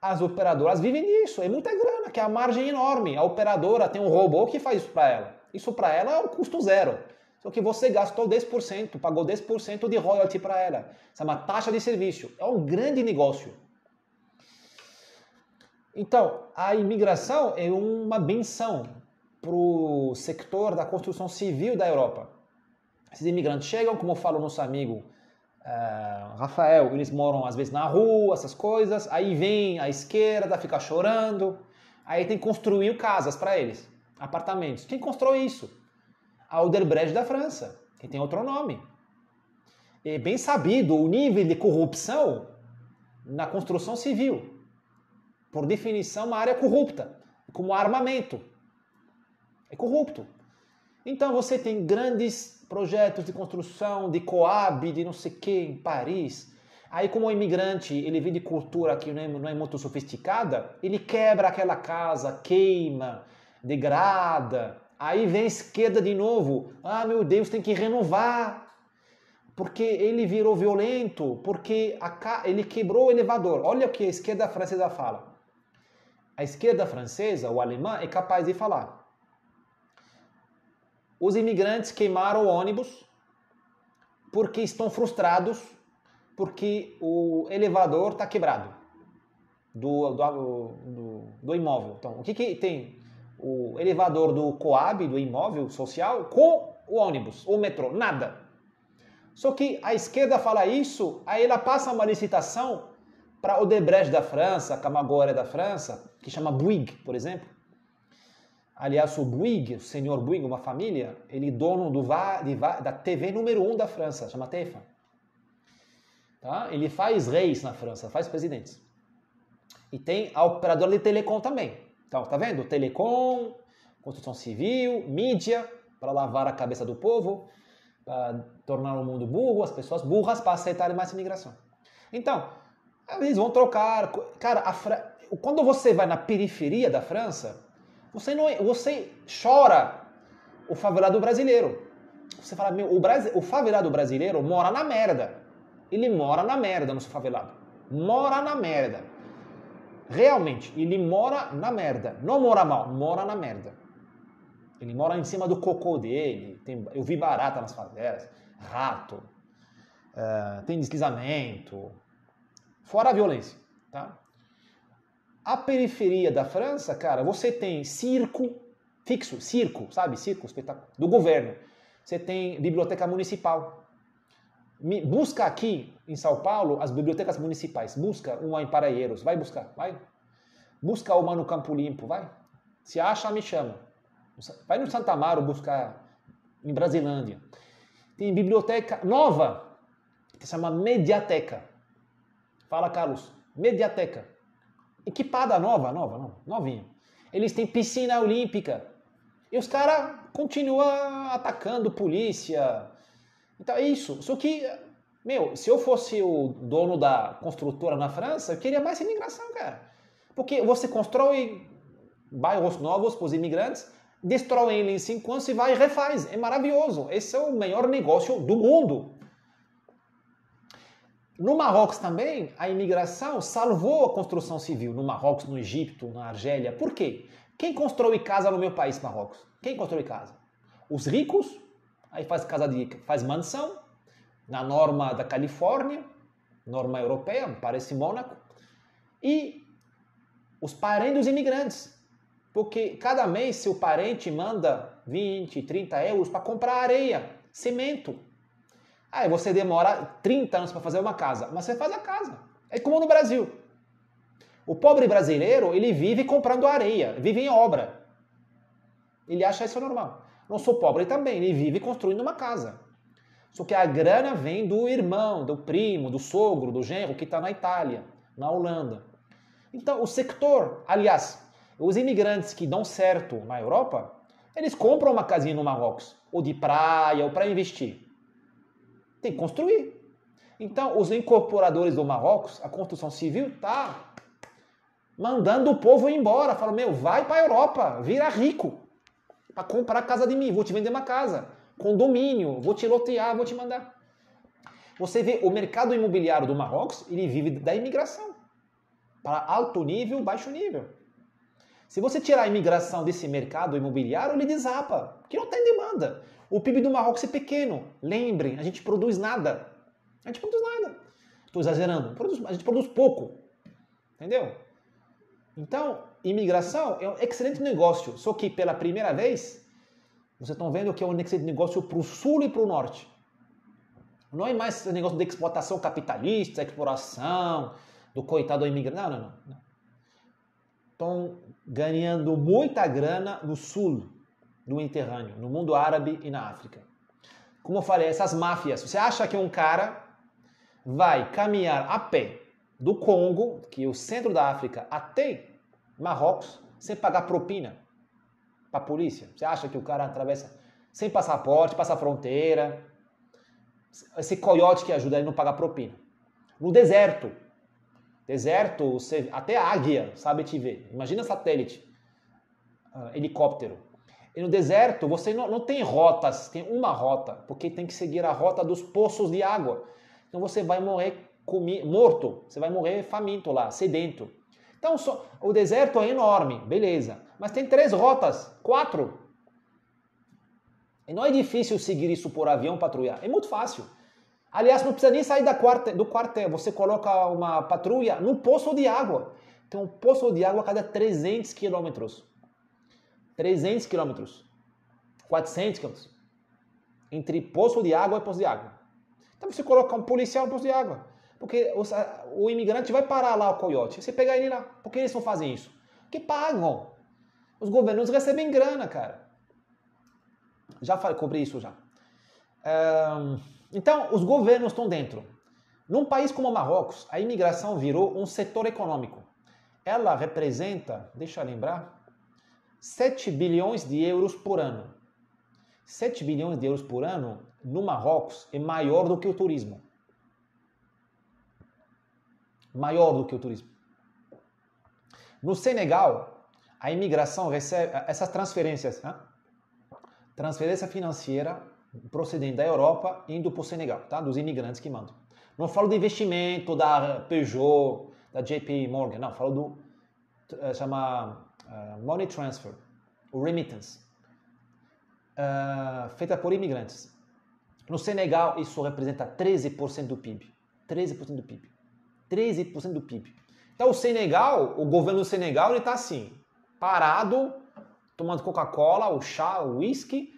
As operadoras vivem disso, é muita grana, que é a margem enorme. A operadora tem um robô que faz isso para ela. Isso para ela é o custo zero. Só que você gastou 10%, pagou 10% de royalty para ela. Isso é uma taxa de serviço. É um grande negócio. Então, a imigração é uma benção para o sector da construção civil da Europa. Esses imigrantes chegam, como fala o nosso amigo Rafael, eles moram às vezes na rua, essas coisas, aí vem a esquerda, fica chorando, aí tem que construir casas para eles, apartamentos. Quem constrói isso? A Odebrecht da França, que tem outro nome. É bem sabido o nível de corrupção na construção civil. Por definição, uma área corrupta, como armamento. É corrupto. Então você tem grandes projetos de construção, de Coab, de não sei o que, em Paris. Aí como o imigrante, ele vem de cultura que não é muito sofisticada, ele quebra aquela casa, queima, degrada. Aí vem a esquerda de novo. Ah, meu Deus, tem que renovar. Porque ele virou violento, porque ele quebrou o elevador. Olha o que a esquerda francesa fala. A esquerda francesa, o alemã, é capaz de falar. Os imigrantes queimaram o ônibus porque estão frustrados, porque o elevador está quebrado do imóvel. Então, o que tem? O elevador do Coab, do imóvel social, com o ônibus, o metrô, nada. Só que a esquerda fala isso, aí ela passa uma licitação para o Odebrecht da França, a Camagore da França, que chama Bouygues, por exemplo. Aliás, o Bouygues, o senhor Bouygues, uma família, ele é dono da TV número 1 da França, chama TF1. Tá? Ele faz reis na França, faz presidentes. E tem a operadora de telecom também. Então, tá vendo? Telecom, construção civil, mídia, para lavar a cabeça do povo, para tornar o mundo burro, as pessoas burras para aceitarem mais imigração. Então, eles vão trocar. Cara, quando você vai na periferia da França, você chora o favelado brasileiro. Você fala, o favelado brasileiro mora na merda. Ele mora na merda no seu favelado. Mora na merda. Realmente, ele mora na merda. Não mora mal, mora na merda. Ele mora em cima do cocô dele. Eu vi barata nas favelas, rato, tem deslizamento. Fora a violência, tá? A periferia da França, cara, você tem circo fixo, sabe? Circo, espetáculo, do governo. Você tem biblioteca municipal. Busca aqui em São Paulo as bibliotecas municipais. Busca uma em Paraieiros, vai buscar, vai. Busca uma no Campo Limpo, vai. Se acha, me chama. Vai no Santa Amaro buscar em Brasilândia. Tem biblioteca nova, que se chama Mediateca. Fala, Carlos, Mediateca. Equipada novinha. Eles têm piscina olímpica. E os caras continuam atacando polícia. Então é isso. Só que, se eu fosse o dono da construtora na França, eu queria mais imigração, cara. Porque você constrói bairros novos para os imigrantes, destrói ele em 5 anos e vai e refaz. É maravilhoso. Esse é o melhor negócio do mundo. No Marrocos também, a imigração salvou a construção civil. No Marrocos, no Egito, na Argélia. Por quê? Quem constrói casa no meu país, Marrocos? Quem constrói casa? Os ricos, aí faz mansão, na norma da Califórnia, norma europeia, parece Mônaco, e os parentes dos imigrantes. Porque cada mês seu parente manda 20, 30 euros para comprar areia, cimento. Aí você demora 30 anos para fazer uma casa, mas você faz a casa. É como no Brasil. O pobre brasileiro, ele vive comprando areia, vive em obra. Ele acha isso normal. Não sou pobre também, ele vive construindo uma casa. Só que a grana vem do irmão, do primo, do sogro, do genro que está na Itália, na Holanda. Então, o sector, aliás, os imigrantes que dão certo na Europa, eles compram uma casinha no Marrocos, ou de praia, ou para investir. Tem que construir. Então, os incorporadores do Marrocos, a construção civil está mandando o povo embora. Fala, meu, vai para a Europa, vira rico, para comprar casa de mim, vou te vender uma casa, condomínio, vou te lotear, vou te mandar. Você vê, o mercado imobiliário do Marrocos, ele vive da imigração. Para alto nível, baixo nível. Se você tirar a imigração desse mercado imobiliário, ele desaba, porque não tem demanda. O PIB do Marrocos é pequeno. Lembrem, a gente produz nada. A gente produz nada. Estou exagerando. A gente produz pouco. Entendeu? Então, imigração é um excelente negócio. Só que pela primeira vez, vocês estão vendo que é um excelente negócio para o sul e para o norte. Não é mais um negócio de explotação capitalista, exploração do coitado imigrante. Não. Estão ganhando muita grana no sul do Mediterrâneo, no mundo árabe e na África. Como eu falei, essas máfias. Você acha que um cara vai caminhar a pé do Congo, que é o centro da África, até Marrocos, sem pagar propina para a polícia? Você acha que o cara atravessa sem passaporte, passa a fronteira? Esse coiote que ajuda ele a não pagar propina. No deserto, até a águia sabe te ver. Imagina satélite, helicóptero. E no deserto você não tem rotas, tem uma rota, porque tem que seguir a rota dos poços de água. Então você vai morrer morto, você vai morrer faminto lá, sedento. Então o deserto é enorme, beleza. Mas tem 3 rotas, 4. E não é difícil seguir isso por avião, patrulhar. É muito fácil. Aliás, não precisa nem sair do quartel. Você coloca uma patrulha no poço de água. Tem um poço de água a cada 300 quilômetros. 300 quilômetros. 400 quilômetros. Entre poço de água e poço de água. Então você coloca um policial no poço de água. Porque o imigrante vai parar lá, o coiote. Você pega ele lá. Por que eles não fazem isso? Porque pagam. Os governos recebem grana, cara. Já cobri isso já. Então, os governos estão dentro. Num país como o Marrocos, a imigração virou um setor econômico. Ela representa, deixa eu lembrar, 7 bilhões de euros por ano. 7 bilhões de euros por ano no Marrocos é maior do que o turismo. Maior do que o turismo. No Senegal, a imigração recebe essas transferências, transferência financeira procedente da Europa indo para o Senegal, tá? Dos imigrantes que mandam. Não falo de investimento da Peugeot, da JP Morgan, não, falo do money transfer, o remittance, feita por imigrantes. No Senegal, isso representa 13% do PIB. 13% do PIB. 13% do PIB. Então, o governo do Senegal, ele está assim, parado, tomando Coca-Cola, o chá, o whisky,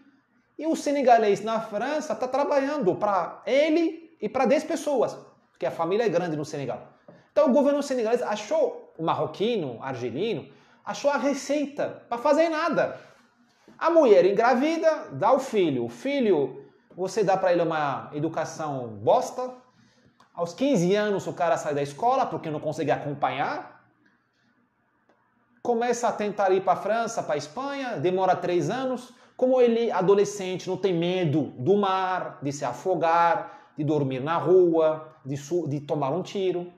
e o senegalês na França está trabalhando para ele e para 10 pessoas, porque a família é grande no Senegal. Então o governo senegalês achou, o marroquino, o argelino, achou a receita para fazer nada. A mulher engravida, dá o filho. O filho, você dá para ele uma educação bosta. Aos 15 anos o cara sai da escola porque não consegue acompanhar. Começa a tentar ir para a França, para a Espanha, demora 3 anos. Como ele, adolescente, não tem medo do mar, de se afogar, de dormir na rua, de tomar um tiro.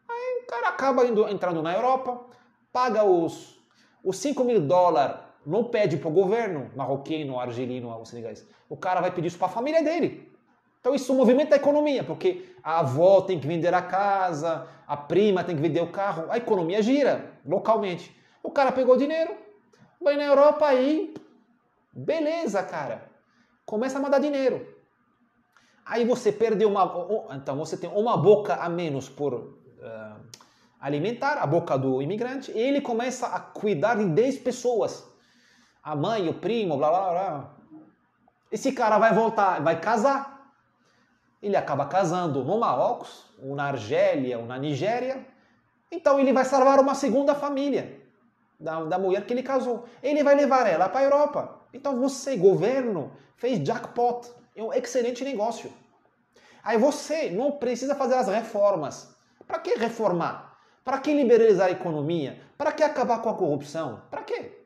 Aí o cara acaba entrando na Europa, paga os $5.000, não pede para o governo, marroquino, argelino, ou senegalês. O cara vai pedir isso para a família dele. Então isso movimenta a economia, porque a avó tem que vender a casa, a prima tem que vender o carro, a economia gira localmente. O cara pegou dinheiro, vai na Europa e beleza, cara. Começa a mandar dinheiro. Aí você perdeu então você tem uma boca a menos por alimentar, a boca do imigrante, e ele começa a cuidar de 10 pessoas. A mãe, o primo, blá blá blá. Esse cara vai voltar, vai casar. Ele acaba casando no Marrocos, ou na Argélia, ou na Nigéria. Então ele vai salvar uma segunda família da mulher que ele casou. Ele vai levar ela para a Europa. Então você, governo, fez jackpot. É um excelente negócio. Aí você não precisa fazer as reformas. Para que reformar? Para que liberalizar a economia? Para que acabar com a corrupção? Para quê?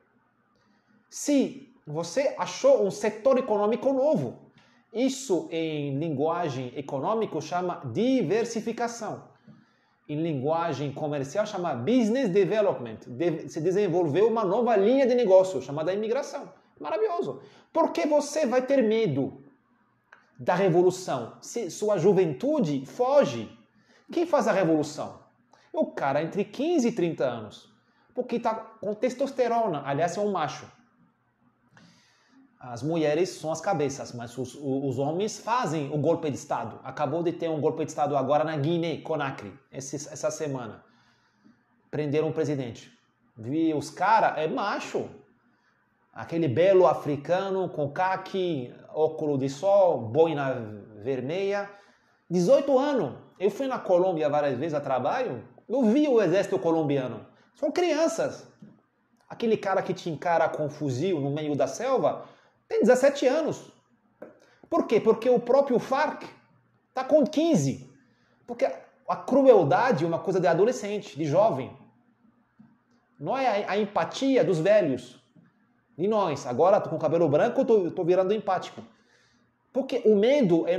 Se você achou um setor econômico novo, isso em linguagem econômica chama diversificação. Em linguagem comercial chama business development. Se desenvolveu uma nova linha de negócio chamada imigração. Maravilhoso. Por que você vai ter medo da revolução? Se sua juventude foge. Quem faz a revolução? É o cara entre 15 e 30 anos. Porque está com testosterona. Aliás, é um macho. As mulheres são as cabeças, mas os homens fazem o golpe de Estado. Acabou de ter um golpe de Estado agora na Guiné, Conakry, essa semana. Prenderam um presidente. Vi os caras, é macho. Aquele belo africano com caqui, óculos de sol, boina vermelha. 18 anos. Eu fui na Colômbia várias vezes a trabalho. Eu vi o exército colombiano. São crianças. Aquele cara que te encara com um fuzil no meio da selva tem 17 anos. Por quê? Porque o próprio Farc está com 15. Porque a crueldade é uma coisa de adolescente, de jovem. Não é a empatia dos velhos. De nós. Agora, com cabelo branco, eu estou virando empático. Porque o medo é...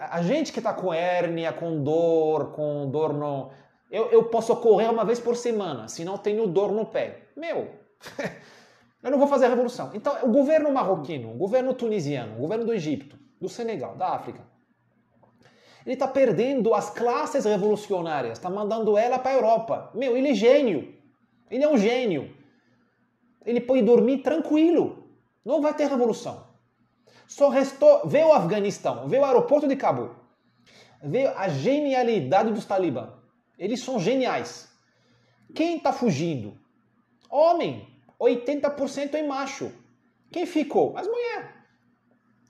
A gente que está com hérnia, com dor no... Eu posso correr uma vez por semana, senão tenho dor no pé. Eu não vou fazer a revolução. Então, o governo marroquino, o governo tunisiano, o governo do Egito, do Senegal, da África, ele está perdendo as classes revolucionárias, está mandando ela para a Europa. Ele é gênio. Ele é um gênio. Ele pode dormir tranquilo. Não vai ter revolução. Só restou... Vê o Afeganistão, vê o aeroporto de Cabul. Vê a genialidade dos talibã. Eles são geniais. Quem está fugindo? Homem. 80% em macho. Quem ficou? As mulheres.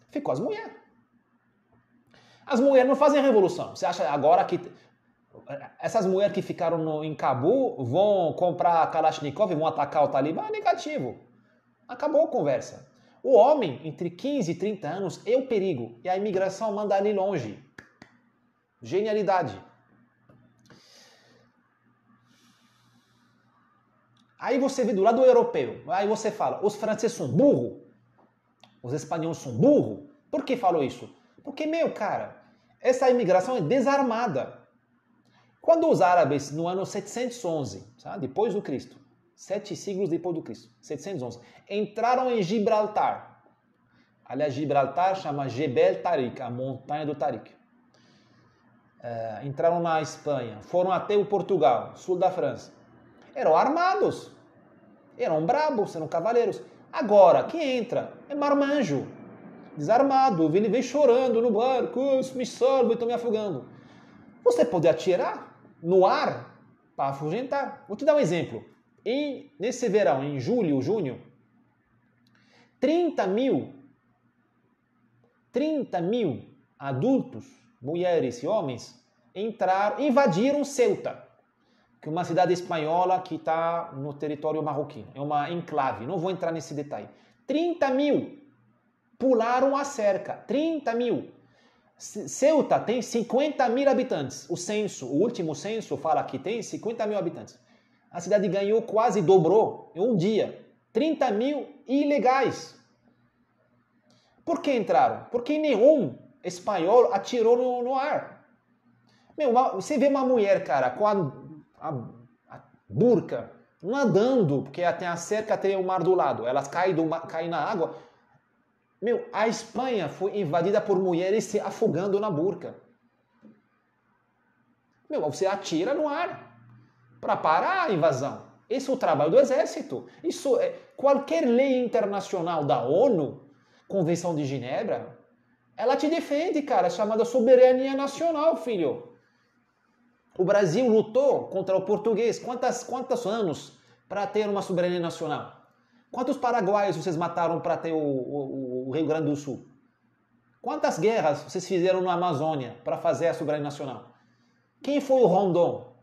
Ficou as mulheres. As mulheres não fazem revolução. Você acha agora que essas mulheres que ficaram em Cabul vão comprar Kalashnikov e vão atacar o Talibã? É negativo. Acabou a conversa. O homem, entre 15 e 30 anos, é o perigo. E a imigração manda ele longe. Genialidade. Aí você vê do lado europeu, aí você fala, os franceses são burros, os espanhóis são burros. Por que falou isso? Porque, cara, essa imigração é desarmada. Quando os árabes, no ano 711, sabe, depois do Cristo, 7 séculos depois do Cristo, 711, entraram em Gibraltar. Aliás, Gibraltar chama Jebel Tariq, a montanha do Tariq. Entraram na Espanha, foram até o Portugal, sul da França. Eram armados, eram brabos, eram cavaleiros. Agora, quem entra é marmanjo, desarmado, ele vem chorando no barco, me salva, estou me afogando. Você pode atirar no ar para afugentar. Vou te dar um exemplo. Nesse verão, em julho, junho, 30 mil adultos, mulheres e homens, invadiram Ceuta, que é uma cidade espanhola que está no território marroquino. É uma enclave, não vou entrar nesse detalhe. 30 mil pularam a cerca. 30 mil. Ceuta tem 50 mil habitantes. O último censo fala que tem 50 mil habitantes. A cidade ganhou, quase dobrou em um dia. 30 mil ilegais. Por que entraram? Porque nenhum espanhol atirou no ar. Você vê uma mulher, cara, com a burca, nadando, porque tem a cerca, tem o mar do lado. Elas caem na água. A Espanha foi invadida por mulheres se afogando na burca. Você atira no ar para parar a invasão. Esse é o trabalho do exército. Isso é qualquer lei internacional da ONU, Convenção de Genebra, ela te defende, cara, chamada soberania nacional, filho. O Brasil lutou contra o português quantos anos para ter uma soberania nacional? Quantos paraguaios vocês mataram para ter o Rio Grande do Sul? Quantas guerras vocês fizeram na Amazônia para fazer a soberania nacional? Quem foi o Rondon?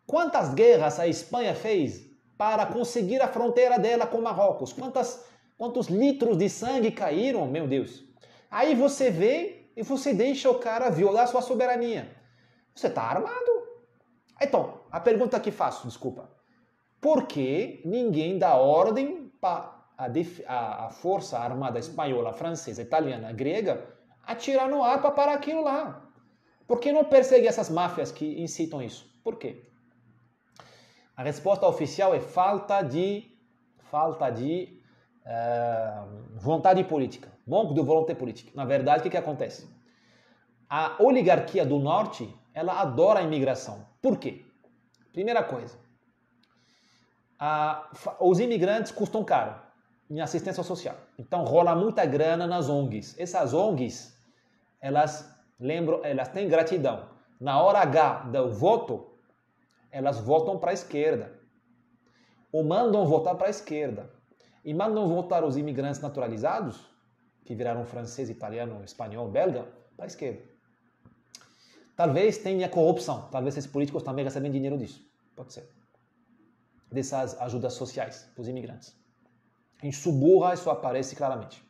Quantas guerras a Espanha fez para conseguir a fronteira dela com Marrocos? Quantos litros de sangue caíram, meu Deus? Aí você vê e você deixa o cara violar sua soberania. Você está armado. Então, a pergunta que faço, desculpa. Por que ninguém dá ordem para a força armada espanhola, francesa, italiana, grega atirar no ar para parar aquilo lá? Por que não persegue essas máfias que incitam isso? Por quê? A resposta oficial é falta de vontade política. Manco de vontade política. Na verdade, o que acontece? A oligarquia do norte, ela adora a imigração. Por quê? Primeira coisa, os imigrantes custam caro em assistência social. Então rola muita grana nas ONGs. Essas ONGs, elas têm gratidão. Na hora H do voto, elas votam para a esquerda. Ou mandam votar para a esquerda. E mandam votar os imigrantes naturalizados, que viraram francês, italiano, espanhol, belga, para a esquerda. Talvez tenha corrupção. Talvez esses políticos também recebem dinheiro disso. Pode ser. Dessas ajudas sociais para os imigrantes. Em Suburra isso aparece claramente.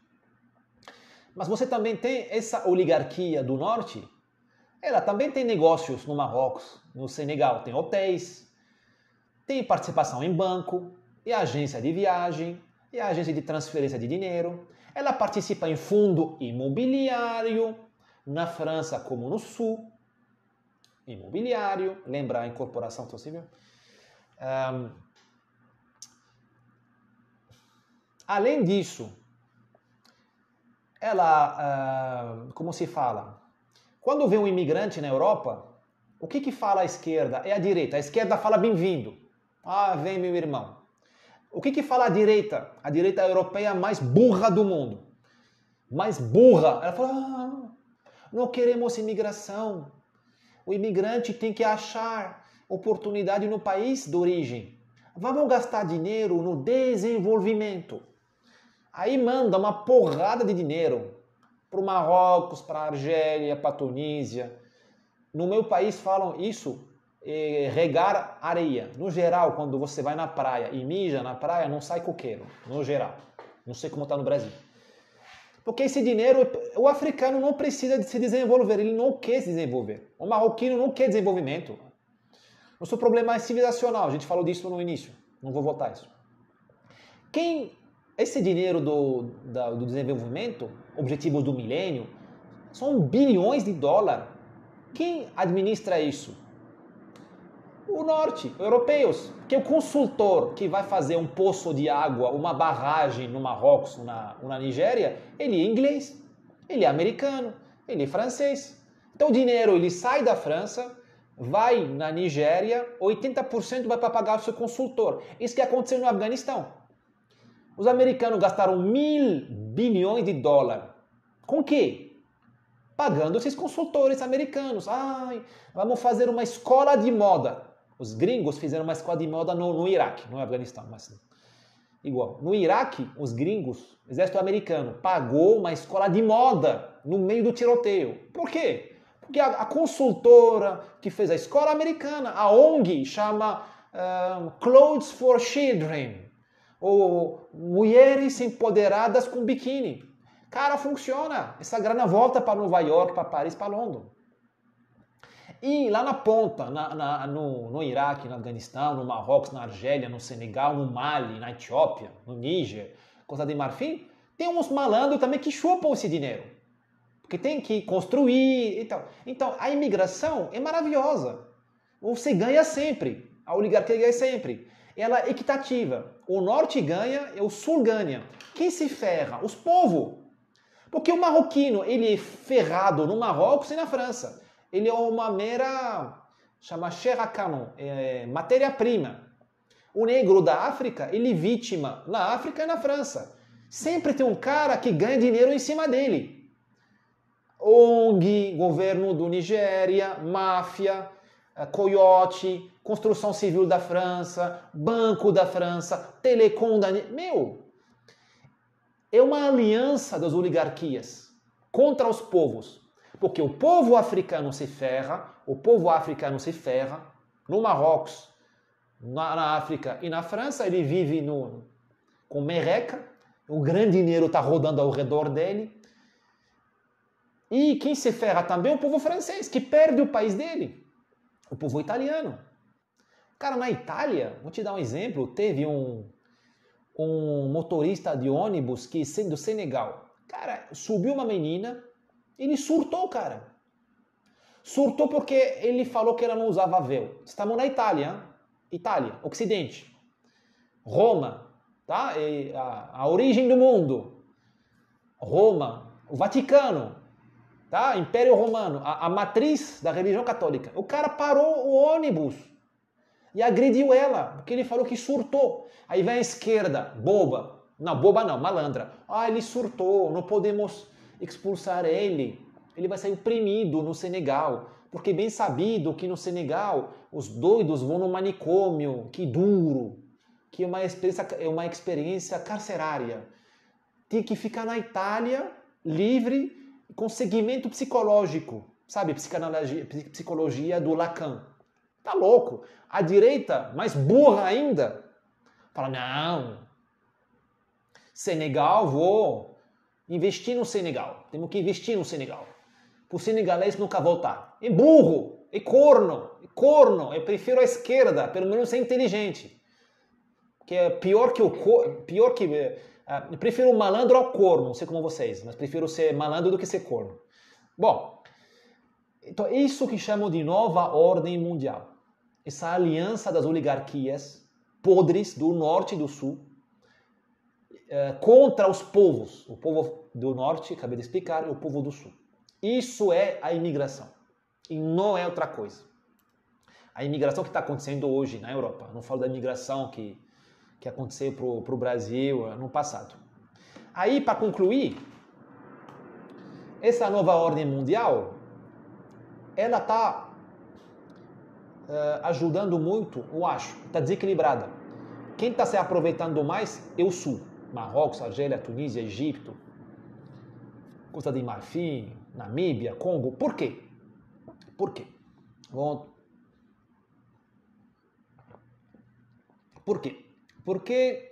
Mas você também tem essa oligarquia do norte, ela também tem negócios no Marrocos, no Senegal, tem hotéis, tem participação em banco, e agência de viagem, e agência de transferência de dinheiro, ela participa em fundo imobiliário, na França como no Sul, imobiliário, lembra a incorporação possível? Além disso, ela, como se fala? Quando vem um imigrante na Europa, o que fala a esquerda? É a direita. A esquerda fala bem-vindo. Ah, vem meu irmão. O que fala a direita? A direita europeia mais burra do mundo. Mais burra. Ela fala, não queremos imigração. O imigrante tem que achar oportunidade no país de origem. Vamos gastar dinheiro no desenvolvimento. Aí manda uma porrada de dinheiro para o Marrocos, para a Argélia, para a Tunísia. No meu país falam isso, regar areia. No geral, quando você vai na praia e mija na praia, não sai coqueiro. No geral. Não sei como está no Brasil. Porque esse dinheiro, o africano não precisa de se desenvolver, ele não quer se desenvolver. O marroquino não quer desenvolvimento. Nosso problema é civilizacional, a gente falou disso no início. Não vou voltar isso. Esse dinheiro do desenvolvimento, objetivos do milênio, são bilhões de dólares. Quem administra isso? O norte, europeus. Porque o consultor que vai fazer um poço de água, uma barragem no Marrocos, na Nigéria, ele é inglês, ele é americano, ele é francês. Então o dinheiro ele sai da França, vai na Nigéria, 80% vai para pagar o seu consultor. Isso que aconteceu no Afeganistão. Os americanos gastaram 1.000 bilhões de dólares. Com quê? Pagando esses consultores americanos. Vamos fazer uma escola de moda. Os gringos fizeram uma escola de moda no Iraque, no Afeganistão, mas igual. No Iraque, os gringos, o exército americano, pagou uma escola de moda no meio do tiroteio. Por quê? Porque a consultora que fez a escola americana, a ONG, chama Clothes for Children, ou Mulheres Empoderadas com Biquíni. Cara, funciona. Essa grana volta para Nova York, para Paris, para Londres. E lá na ponta, no Iraque, no Afeganistão, no Marrocos, na Argélia, no Senegal, no Mali, na Etiópia, no Níger, Costa de Marfim, tem uns malandros também que chupam esse dinheiro. Porque tem que construir e tal. Então, a imigração é maravilhosa. Você ganha sempre. A oligarquia ganha sempre. Ela é equitativa. o norte ganha e o sul ganha. Quem se ferra? Os povos. Porque o marroquino, ele é ferrado no Marrocos e na França. Ele é uma mera, chama chair à canon, matéria-prima. O negro da África, ele é vítima na África e na França. Sempre tem um cara que ganha dinheiro em cima dele. ONG, governo do Nigéria, máfia, coiote, construção civil da França, banco da França, telecom da... Meu, é uma aliança das oligarquias contra os povos. Porque o povo africano se ferra, no Marrocos, na África e na França, ele vive com merreca, o grande dinheiro está rodando ao redor dele. E quem se ferra também é o povo francês, que perde o país dele, o povo italiano. Cara, na Itália, vou te dar um exemplo, teve um motorista de ônibus que do Senegal. Cara, subiu uma menina, ele surtou, cara. Surtou porque ele falou que ela não usava véu. Estamos na Itália, hein? Itália, Ocidente. Roma, tá? A origem do mundo. Roma, o Vaticano, tá? Império Romano, a matriz da religião católica. O cara parou o ônibus e agrediu ela, porque ele falou que surtou. Aí vem a esquerda, boba. Não, boba não, malandra. Ah, ele surtou, não podemos expulsar ele. Ele vai ser oprimido no Senegal. Porque é bem sabido que no Senegal os doidos vão no manicômio, que duro, que é uma experiência carcerária. Tem que ficar na Itália, livre, com segmento psicológico. Sabe, psicologia do Lacan. Tá louco. A direita, mais burra ainda, fala, não, Senegal, vou investir no Senegal. Temos que investir no Senegal. Para o senegalês nunca voltar. É burro, é corno. Eu prefiro a esquerda, pelo menos ser inteligente. Que é pior que eu prefiro o malandro ao corno, não sei como vocês, mas prefiro ser malandro do que ser corno. Bom, então é isso que chamam de nova ordem mundial. Essa aliança das oligarquias podres do norte e do sul contra os povos. O povo do norte, acabei de explicar, e o povo do sul. Isso é a imigração. E não é outra coisa. A imigração que está acontecendo hoje na Europa. Não falo da imigração que aconteceu para o Brasil no passado. Aí, para concluir, essa nova ordem mundial, ela está ajudando muito, eu acho. Está desequilibrada. Quem está se aproveitando mais é o sul. Marrocos, Argélia, Tunísia, Egito, Costa de Marfim, Namíbia, Congo. Por quê? Por quê? Por quê? Porque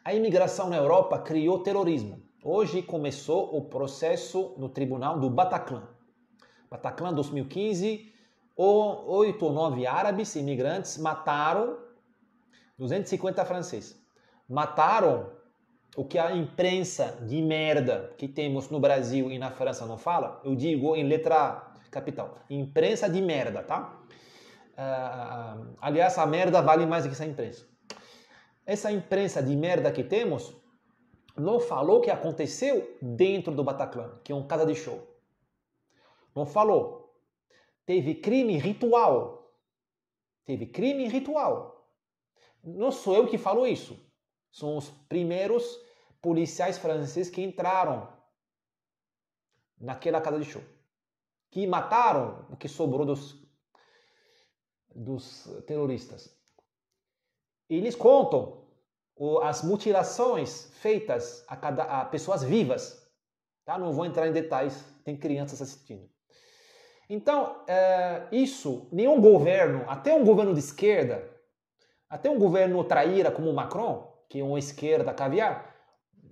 a imigração na Europa criou terrorismo. Hoje começou o processo no tribunal do Bataclan. Bataclan 2015, 8 ou 9 árabes imigrantes mataram 250 franceses. Mataram o que a imprensa de merda que temos no Brasil e na França não fala. Eu digo em letra capital. Imprensa de merda, tá? Aliás, a merda vale mais do que essa imprensa. Essa imprensa de merda que temos não falou o que aconteceu dentro do Bataclan, que é um casa de show. Não falou. Teve crime ritual. Não sou eu que falo isso. São os primeiros policiais franceses que entraram naquela casa de show. Que mataram o que sobrou dos terroristas. Eles contam as mutilações feitas a pessoas vivas. Tá? Não vou entrar em detalhes, tem crianças assistindo. Então, isso, nenhum governo, até um governo de esquerda, até um governo traíra como o Macron, que é uma esquerda caviar,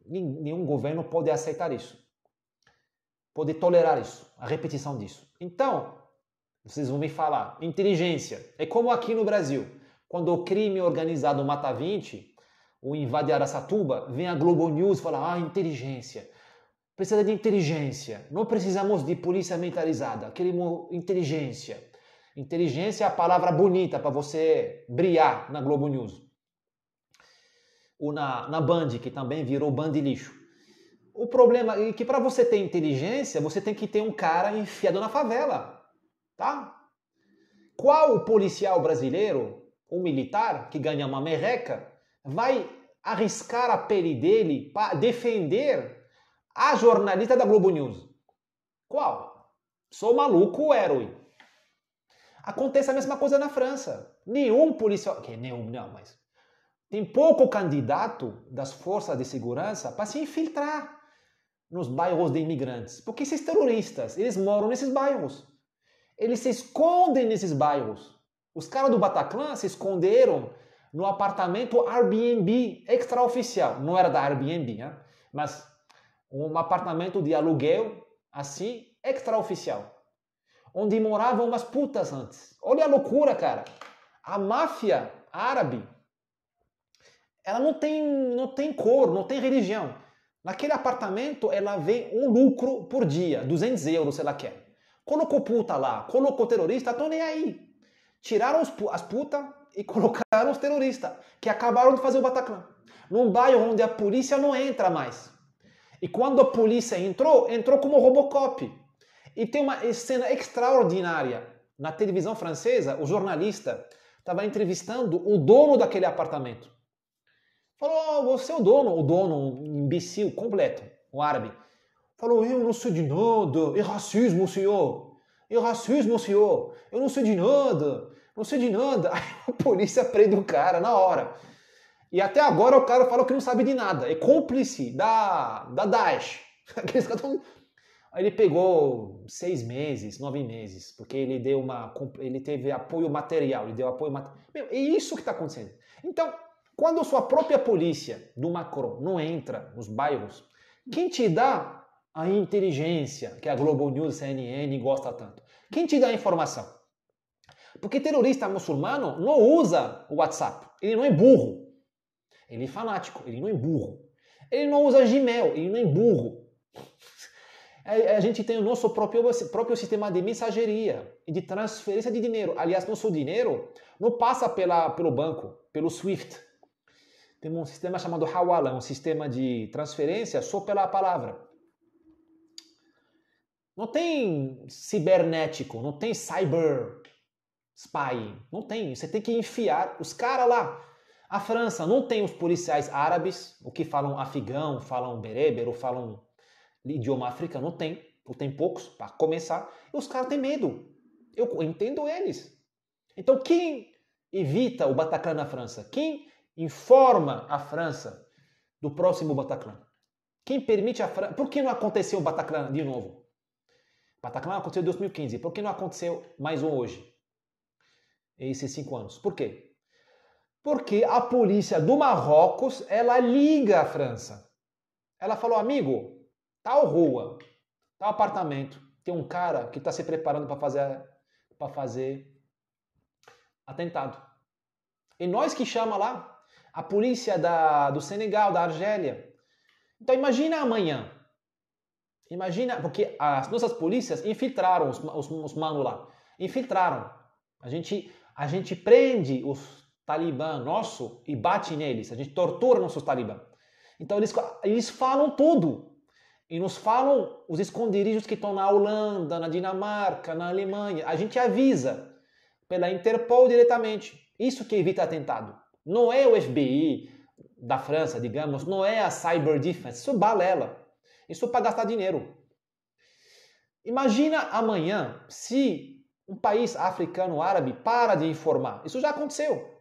nenhum governo pode aceitar isso. Pode tolerar isso, a repetição disso. Então, vocês vão me falar, inteligência. É como aqui no Brasil, quando o crime organizado mata 20, ou invade Araçatuba, vem a Globo News e fala, inteligência. Precisa de inteligência. Não precisamos de polícia militarizada. Queremos inteligência. Inteligência é a palavra bonita para você brilhar na Globo News. ou na Band, que também virou Band lixo. O problema é que para você ter inteligência, você tem que ter um cara enfiado na favela, tá? Qual policial brasileiro, ou militar, que ganha uma merreca, vai arriscar a pele dele para defender a jornalista da Globo News? Qual? Sou maluco, herói. Acontece a mesma coisa na França. Nenhum policial... Não, mas... Tem pouco candidato das forças de segurança para se infiltrar nos bairros de imigrantes. Porque esses terroristas, eles moram nesses bairros. Eles se escondem nesses bairros. Os caras do Bataclan se esconderam no apartamento Airbnb extraoficial. Não era da Airbnb, né? Mas um apartamento de aluguel, assim, extraoficial. Onde moravam umas putas antes. Olha a loucura, cara. A máfia árabe, ela não tem cor, não tem religião. Naquele apartamento, ela vê um lucro por dia, 200 euros se ela quer. Colocou puta lá, colocou terrorista, estão nem aí. Tiraram as putas e colocaram os terroristas, que acabaram de fazer o Bataclan. Num bairro onde a polícia não entra mais. E quando a polícia entrou como Robocop. E tem uma cena extraordinária. Na televisão francesa, o jornalista estava entrevistando o dono daquele apartamento. Falou, oh, você é o dono, um imbecil completo, um árabe. Falou, eu não sei de nada, é racismo, senhor. É racismo, senhor. Eu não sei de nada, não sei de nada. Aí a polícia prende o cara na hora. E até agora o cara falou que não sabe de nada. É cúmplice da Daesh. Aí ele pegou 6 meses, 9 meses, porque ele teve apoio material, ele deu apoio material. Meu, é isso que está acontecendo. Então, quando a sua própria polícia do Macron não entra nos bairros, quem te dá a inteligência que a Globo News, CNN gosta tanto? Quem te dá a informação? Porque terrorista muçulmano não usa o WhatsApp. Ele não é burro. Ele é fanático. Ele não é burro. Ele não usa Gmail. Ele não é burro. A gente tem o nosso próprio sistema de mensageria e de transferência de dinheiro. Aliás, nosso dinheiro não passa pelo banco, pelo SWIFT. Tem um sistema chamado Hawala, um sistema de transferência só pela palavra. Não tem cibernético, não tem cyber spying, não tem. Você tem que enfiar os caras lá. A França não tem os policiais árabes, o que falam afegão, falam bereber, ou falam idioma africano, não tem. Ou tem poucos, para começar. E os caras têm medo. Eu entendo eles. Então quem evita o Bataclan na França? Quem informa a França do próximo Bataclan? Quem permite a França... Por que não aconteceu o Bataclan de novo? O Bataclan aconteceu em 2015. Por que não aconteceu mais um hoje? Esses 5 anos. Por quê? Porque a polícia do Marrocos, ela liga à França. Ela falou, amigo, tal rua, tal apartamento, tem um cara que está se preparando para fazer atentado. E nós que chama lá a polícia do Senegal, da Argélia. Então imagina amanhã. Imagina, porque as nossas polícias infiltraram os manos lá. Infiltraram. A gente prende os talibã nosso e bate neles. A gente tortura nossos talibã. Então eles falam tudo. E nos falam os esconderijos que estão na Holanda, na Dinamarca, na Alemanha. A gente avisa pela Interpol diretamente. Isso que evita atentado. Não é o FBI da França, digamos, não é a Cyber Defense, isso é balela. Isso é para gastar dinheiro. Imagina amanhã se um país africano árabe para de informar. Isso já aconteceu.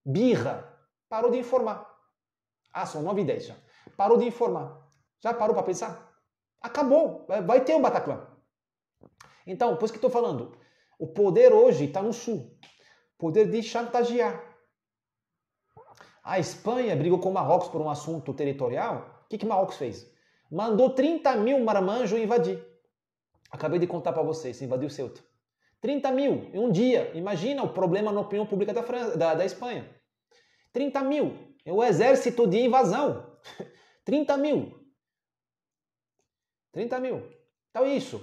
Birra parou de informar. São 9 e 10 já. Parou de informar. Já parou para pensar? Acabou. Vai ter um Bataclan. Então, por isso que estou falando. O poder hoje está no sul. Poder de chantagear. A Espanha brigou com o Marrocos por um assunto territorial. O que Marrocos fez? Mandou 30 mil marmanjos invadir. Acabei de contar para vocês, invadiu Ceuta. 30 mil em um dia. Imagina o problema na opinião pública da Espanha. 30 mil. É o exército de invasão. 30 mil. 30 mil. Então é isso.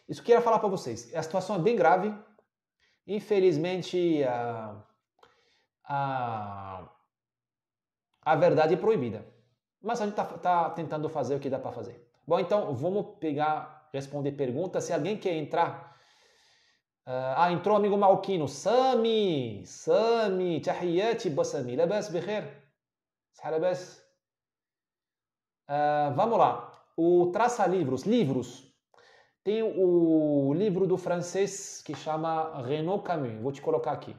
Isso que eu queria falar para vocês. A situação é bem grave. Infelizmente, a a verdade proibida. Mas a gente tá tentando fazer o que dá para fazer. Bom, então vamos responder perguntas. Se alguém quer entrar... entrou amigo Malquino. Sami, tahiyati Sami. Labas bikhair. Labas. Vamos lá. O traça-livros. Tem o livro do francês que chama Renaud Camus. Vou te colocar aqui.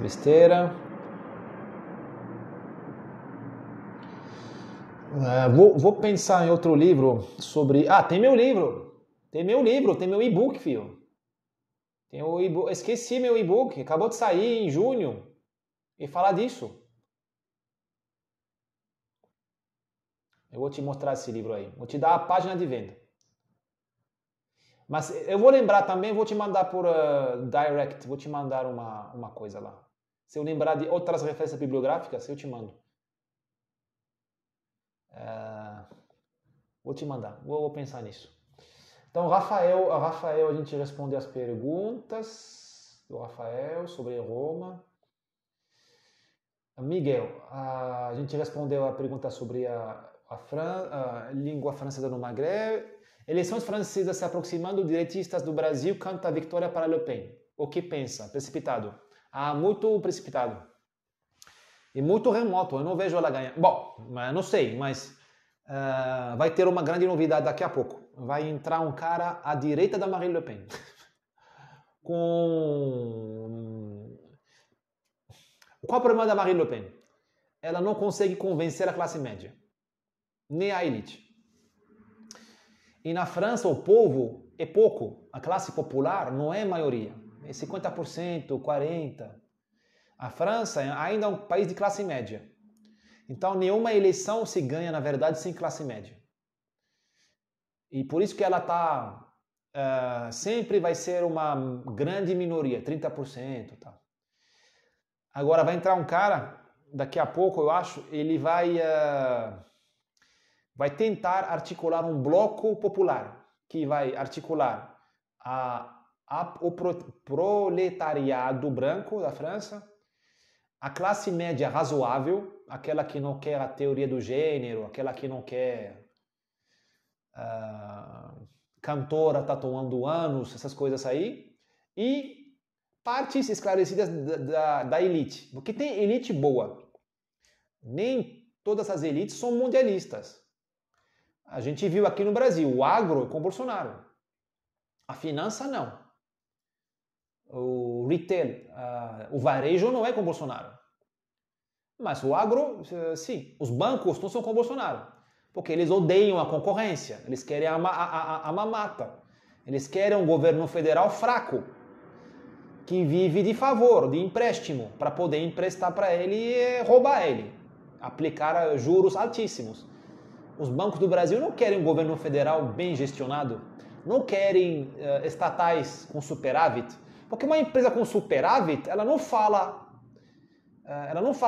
Besteira. Vou pensar em outro livro sobre... tem meu livro. Tem meu e-book, filho. Tem o e-book. Esqueci meu e-book. Acabou de sair em junho. E falar disso. Eu vou te mostrar esse livro aí. Vou te dar a página de venda. Mas eu vou lembrar também, vou te mandar por direct. Vou te mandar uma coisa lá. Se eu lembrar de outras referências bibliográficas, eu te mando. Vou te mandar. Vou pensar nisso. Então, Rafael, a gente respondeu as perguntas do Rafael sobre Roma. Miguel, a gente respondeu a pergunta sobre a língua francesa no Maghreb. Eleições francesas se aproximando, direitistas do Brasil cantam a vitória para Le Pen. O que pensa? Precipitado. Muito precipitado. E muito remoto, eu não vejo ela ganhar. Bom, não sei, mas vai ter uma grande novidade daqui a pouco. Vai entrar um cara à direita da Marine Le Pen. Qual é o problema da Marine Le Pen? Ela não consegue convencer a classe média, nem a elite. E na França o povo é pouco, a classe popular não é maioria, é 50%, 40%. A França ainda é um país de classe média. Então nenhuma eleição se ganha, na verdade, sem classe média. E por isso que ela sempre vai ser uma grande minoria, 30%. Tá. Agora vai entrar um cara, daqui a pouco eu acho, ele vai tentar articular um bloco popular, que vai articular o proletariado branco da França, a classe média razoável, aquela que não quer a teoria do gênero, aquela que não quer cantora tatuando anos, essas coisas aí, e partes esclarecidas da elite, porque tem elite boa. Nem todas as elites são mundialistas. A gente viu aqui no Brasil, o agro é com Bolsonaro. A finança não. O retail, o varejo não é com Bolsonaro. Mas o agro, sim. Os bancos não são com Bolsonaro. Porque eles odeiam a concorrência. Eles querem a mamata. Eles querem um governo federal fraco. Que vive de favor, de empréstimo. Para poder emprestar para ele e roubar ele. Aplicar juros altíssimos. Os bancos do Brasil não querem um governo federal bem gestionado. Não querem estatais com superávit. Porque uma empresa com superávit, ela não fala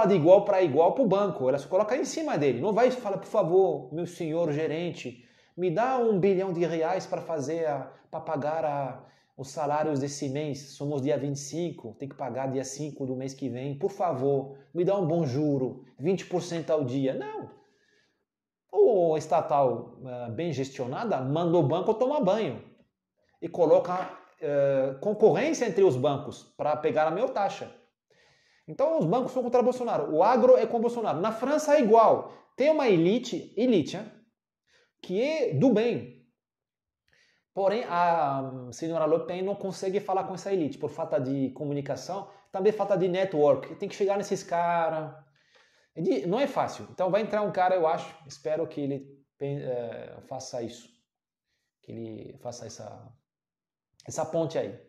de igual para igual para o banco, ela se coloca em cima dele. Não vai falar, por favor, meu senhor gerente, me dá R$1 bilhão para pagar os salários desse mês. Somos dia 25, tem que pagar dia 5 do mês que vem. Por favor, me dá um bom juro, 20% ao dia. Não. O estatal bem gestionada manda o banco tomar banho e coloca concorrência entre os bancos para pegar a maior taxa. Então os bancos são contra Bolsonaro, o agro é com Bolsonaro. Na França é igual, tem uma elite que é do bem. Porém, a senhora Le Pen não consegue falar com essa elite por falta de comunicação, também falta de network. Tem que chegar nesses caras. Não é fácil. Então vai entrar um cara, eu acho, espero que ele faça isso. Que ele faça essa ponte aí.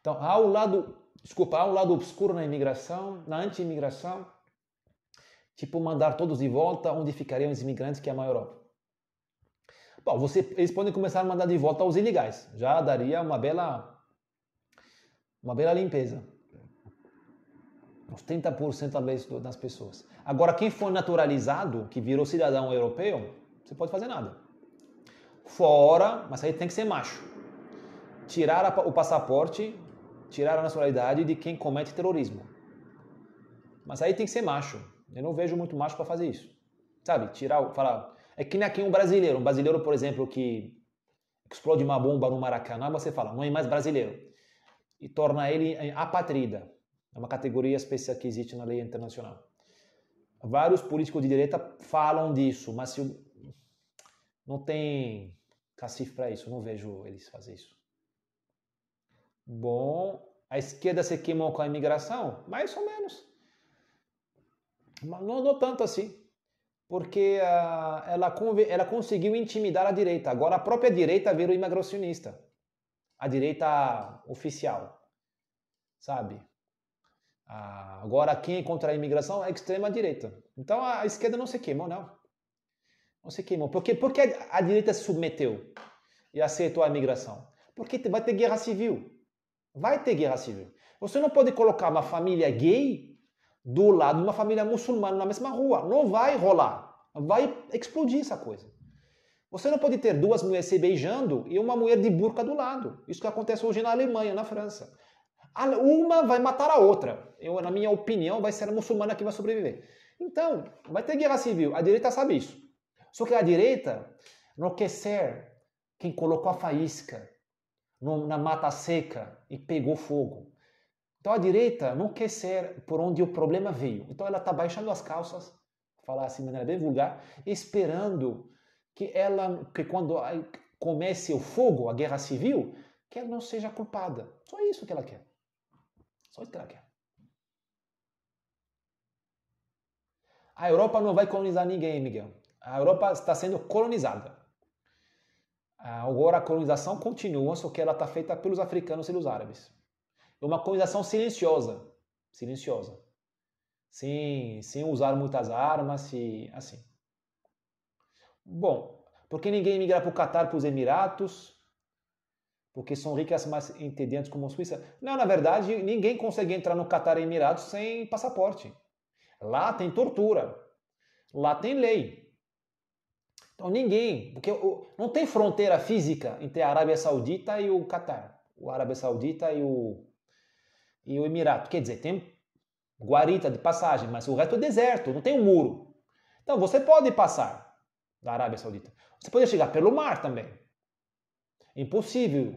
Então, há um lado obscuro na imigração, na anti-imigração, tipo mandar todos de volta, onde ficariam os imigrantes que é a Europa. Bom, eles podem começar a mandar de volta os ilegais, já daria uma bela limpeza. Uns 30% talvez das pessoas. Agora, quem for naturalizado, que virou cidadão europeu, você pode fazer nada. Fora, mas aí tem que ser macho. Tirar o passaporte, tirar a nacionalidade de quem comete terrorismo. Mas aí tem que ser macho. Eu não vejo muito macho para fazer isso. Sabe? Falar. É que nem aqui um brasileiro. Um brasileiro, por exemplo, que explode uma bomba no Maracanã, você fala, não é mais brasileiro. E torna ele apátrida. É uma categoria especial que existe na lei internacional. Vários políticos de direita falam disso, mas não tem cacife para isso. Eu não vejo eles fazer isso. Bom, a esquerda se queimou com a imigração? Mais ou menos. Mas não tanto assim. Porque ela conseguiu intimidar a direita. Agora a própria direita virou imigracionista. A direita oficial. Sabe? Agora quem é contra a imigração é a extrema direita. Então a esquerda não se queimou, não. Não se queimou. Por que a direita se submeteu e aceitou a imigração? Porque vai ter guerra civil. Vai ter guerra civil. Você não pode colocar uma família gay do lado de uma família muçulmana na mesma rua. Não vai rolar. Vai explodir essa coisa. Você não pode ter duas mulheres se beijando e uma mulher de burca do lado. Isso que acontece hoje na Alemanha, na França. Uma vai matar a outra. Na minha opinião, vai ser a muçulmana que vai sobreviver. Então, vai ter guerra civil. A direita sabe isso. Só que a direita não quer ser quem colocou a faísca na mata seca e pegou fogo. Então a direita não quer ser por onde o problema veio. Então ela está baixando as calças, falar assim de maneira bem vulgar, esperando que quando comece o fogo, a guerra civil, que ela não seja culpada. Só isso que ela quer. Só isso que ela quer. A Europa não vai colonizar ninguém, Miguel. A Europa está sendo colonizada. Agora a colonização continua, só que ela está feita pelos africanos e pelos árabes. É uma colonização silenciosa. Silenciosa. Sem usar muitas armas e assim. Bom, por que ninguém migra para o Catar, para os Emirados? Porque são ricas mais entediantes como a Suíça? Não, na verdade, ninguém consegue entrar no Catar e Emirados sem passaporte. Lá tem tortura. Lá tem lei. Então ninguém, porque não tem fronteira física entre a Arábia Saudita e o Catar. O Arábia Saudita e o Emirato. Quer dizer, tem guarita de passagem, mas o resto é deserto, não tem um muro. Então você pode passar da Arábia Saudita. Você pode chegar pelo mar também. Impossível,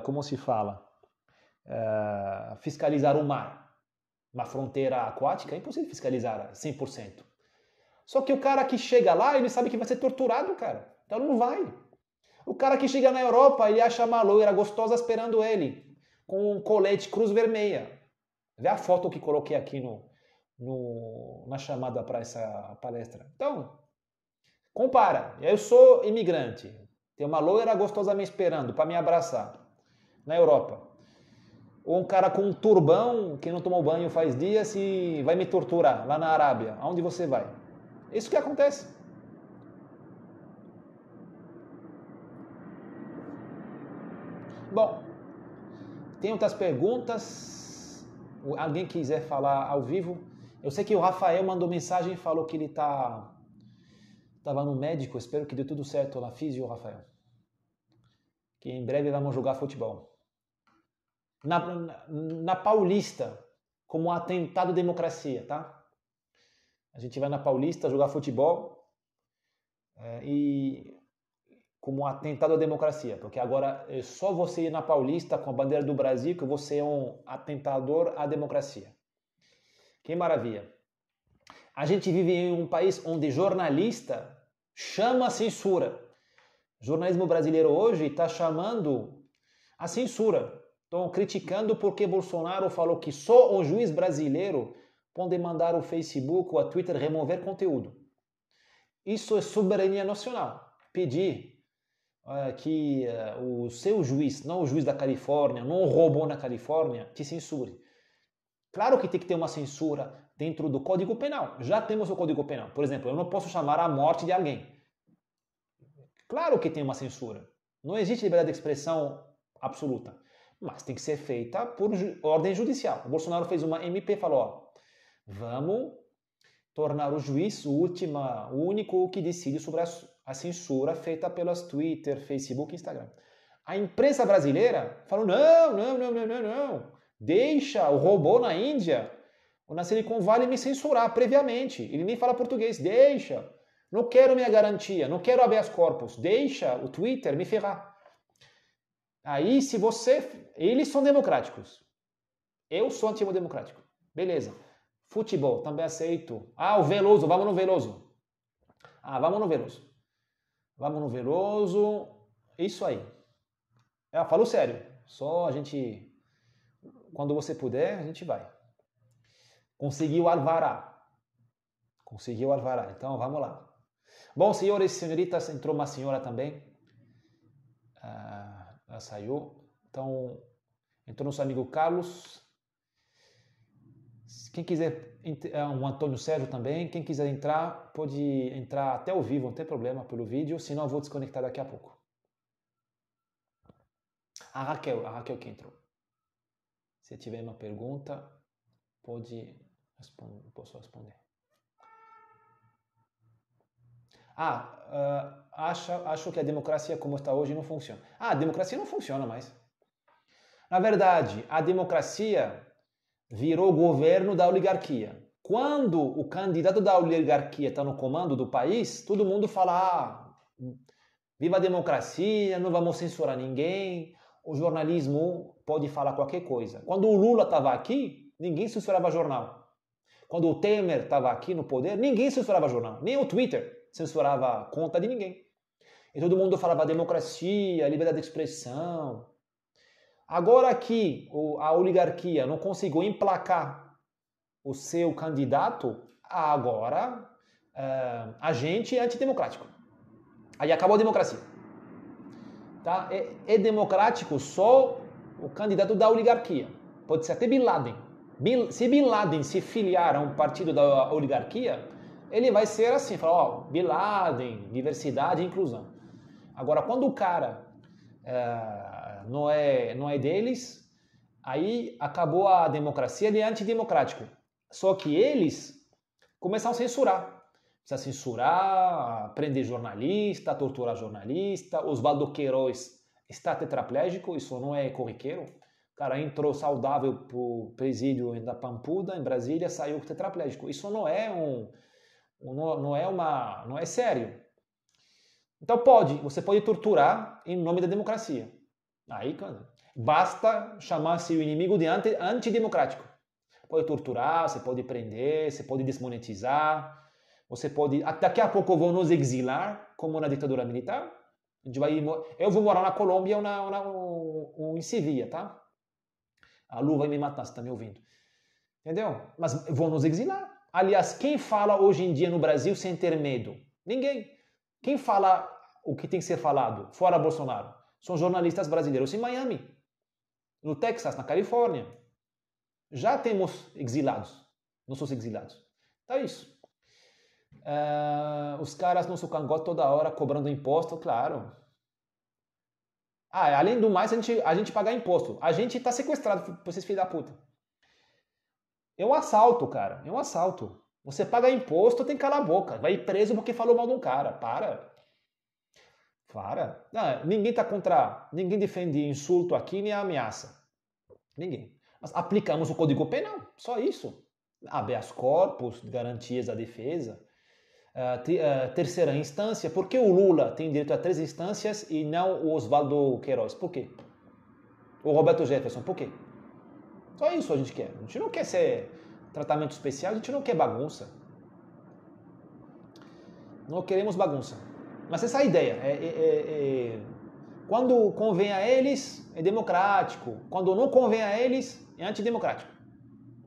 como se fala, fiscalizar o mar. Uma fronteira aquática é impossível fiscalizar 100%. Só que o cara que chega lá, ele sabe que vai ser torturado, cara. Então não vai. O cara que chega na Europa, ele acha uma loira gostosa esperando ele, com um colete cruz vermelha. Vê a foto que coloquei aqui na chamada para essa palestra. Então, compara. Eu sou imigrante. Tem uma loira gostosa me esperando para me abraçar na Europa. Ou um cara com um turbão que não tomou banho faz dias e vai me torturar lá na Arábia. Aonde você vai? Isso que acontece. Bom, tem outras perguntas? Alguém quiser falar ao vivo? Eu sei que o Rafael mandou mensagem e falou que ele estava no médico. Espero que dê tudo certo na físio, Rafael. Que em breve vamos jogar futebol. Na Paulista, como atentado à democracia, tá? A gente vai na Paulista jogar futebol e como atentado à democracia, porque agora é só você ir na Paulista com a bandeira do Brasil que você é um atentador à democracia. Que maravilha. A gente vive em um país onde jornalista chama a censura. O jornalismo brasileiro hoje está chamando a censura. Estão criticando porque Bolsonaro falou que só um juiz brasileiro pode mandar o Facebook ou a Twitter remover conteúdo. Isso é soberania nacional. Pedir que o seu juiz, não o juiz da Califórnia, não o robô na Califórnia, te censure. Claro que tem que ter uma censura dentro do Código Penal. Já temos o Código Penal. Por exemplo, eu não posso chamar a morte de alguém. Claro que tem uma censura. Não existe liberdade de expressão absoluta. mas tem que ser feita por ordem judicial. O Bolsonaro fez uma MP e falou, ó, vamos tornar o juiz o único que decide sobre a censura feita pelas Twitter, Facebook e Instagram. A imprensa brasileira falou, não, deixa o robô na Índia ou na Silicon Valley me censurar previamente. Ele nem fala português, deixa. Não quero minha garantia, não quero habeas corpus, deixa o Twitter me ferrar. Aí, se você... Eles são democráticos. Eu sou antidemocrático. Beleza. Futebol, também aceito. Ah, o Veloso, vamos no Veloso. Ah, vamos no Veloso. Vamos no Veloso. Isso aí. Eu falo sério. Só a gente... Quando você puder, a gente vai. Conseguiu alvará. Conseguiu alvará. Então, vamos lá. Bom, senhores e senhoritas, entrou uma senhora também. Ela saiu. Então, entrou nosso amigo Carlos. Quem quiser, o Antônio Sérgio também. Quem quiser entrar, pode entrar até ao vivo, não tem problema, pelo vídeo. Senão eu vou desconectar daqui a pouco. A Raquel que entrou. Se tiver uma pergunta, posso responder. Acho que a democracia como está hoje não funciona. A democracia não funciona mais. Na verdade, a democracia virou governo da oligarquia. Quando o candidato da oligarquia está no comando do país, todo mundo fala, viva a democracia, não vamos censurar ninguém, o jornalismo pode falar qualquer coisa. Quando o Lula estava aqui, ninguém censurava jornal. Quando o Temer estava aqui no poder, ninguém censurava jornal, nem o Twitter censurava a conta de ninguém. E todo mundo falava democracia, liberdade de expressão. Agora que a oligarquia não conseguiu emplacar o seu candidato, agora a gente é antidemocrático. Aí acabou a democracia. Tá? É democrático só o candidato da oligarquia. Pode ser até Bin Laden. Se Bin Laden se filiar a um partido da oligarquia, ele vai ser assim, falar, Bin Laden, diversidade e inclusão. Agora, quando o cara não é deles, aí acabou a democracia, ele é antidemocrático. Só que eles começaram a censurar. Precisa censurar, prender jornalista, torturar jornalista. Oswaldo Queiroz está tetraplégico, isso não é corriqueiro. O cara entrou saudável para o presídio da Pampuda, em Brasília, saiu tetraplégico. Isso não é sério. Então você pode torturar em nome da democracia. Aí, basta chamar-se o inimigo de antidemocrático. Pode torturar, você pode prender, você pode desmonetizar, você pode... Daqui a pouco vão nos exilar, como na ditadura militar. Eu vou morar na Colômbia ou em Sevilha, tá? A Lu vai me matar, você está me ouvindo. Entendeu? Mas vão nos exilar. Aliás, quem fala hoje em dia no Brasil sem ter medo? Ninguém. Quem fala o que tem que ser falado, fora Bolsonaro? São jornalistas brasileiros em Miami, no Texas, na Califórnia. Já temos exilados, nossos exilados. Então é isso. Os caras no cangote toda hora cobrando imposto, claro. Além do mais, a gente paga imposto. A gente está sequestrado por esses filhos da puta. É um assalto, cara. É um assalto. Você paga imposto, tem que calar a boca. Vai preso porque falou mal de um cara. Para. Não, ninguém defende insulto aqui nem ameaça. Ninguém. Mas aplicamos o Código Penal. Só isso. Habeas corpus, garantias da defesa. Terceira instância. Por que o Lula tem direito a 3 instâncias e não o Oswaldo Queiroz? Por quê? O Roberto Jefferson, por quê? Só isso a gente quer. A gente não quer ser tratamento especial, a gente não quer bagunça. Não queremos bagunça. Mas essa é a ideia. Quando convém a eles, é democrático. Quando não convém a eles, é antidemocrático.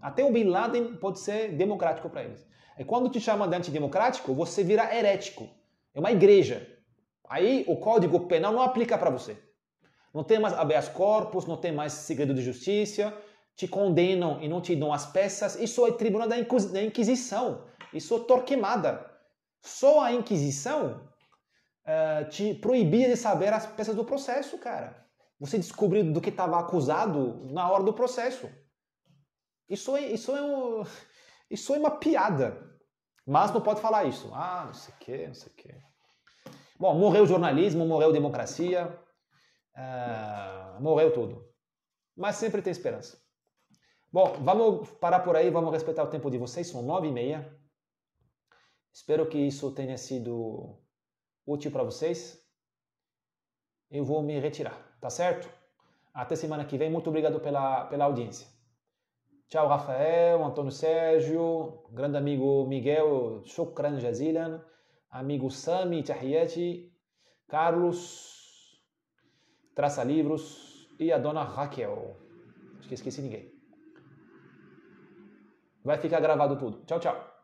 Até o Bin Laden pode ser democrático para eles. E quando te chamam de antidemocrático, você vira herético. É uma igreja. Aí o Código Penal não aplica para você. Não tem mais habeas corpus, não tem mais segredo de justiça, te condenam e não te dão as peças. Isso é tribunal da Inquisição. Isso é Torquemada. Só a Inquisição te proibia de saber as peças do processo, cara. Você descobriu do que estava acusado na hora do processo. Isso é uma piada. Mas não pode falar isso. Ah, não sei o quê, não sei o quê. Bom, morreu o jornalismo, morreu a democracia, morreu tudo. Mas sempre tem esperança. Bom, vamos parar por aí, vamos respeitar o tempo de vocês, são 9h30. Espero que isso tenha sido útil para vocês. Eu vou me retirar, tá certo? Até semana que vem, muito obrigado pela audiência. Tchau, Rafael, Antônio Sérgio, grande amigo Miguel, shukran jazilan, amigo Sami, Tahiyati, Carlos, Traça Livros e a dona Raquel. Acho que esqueci ninguém. Vai ficar gravado tudo. Tchau, tchau.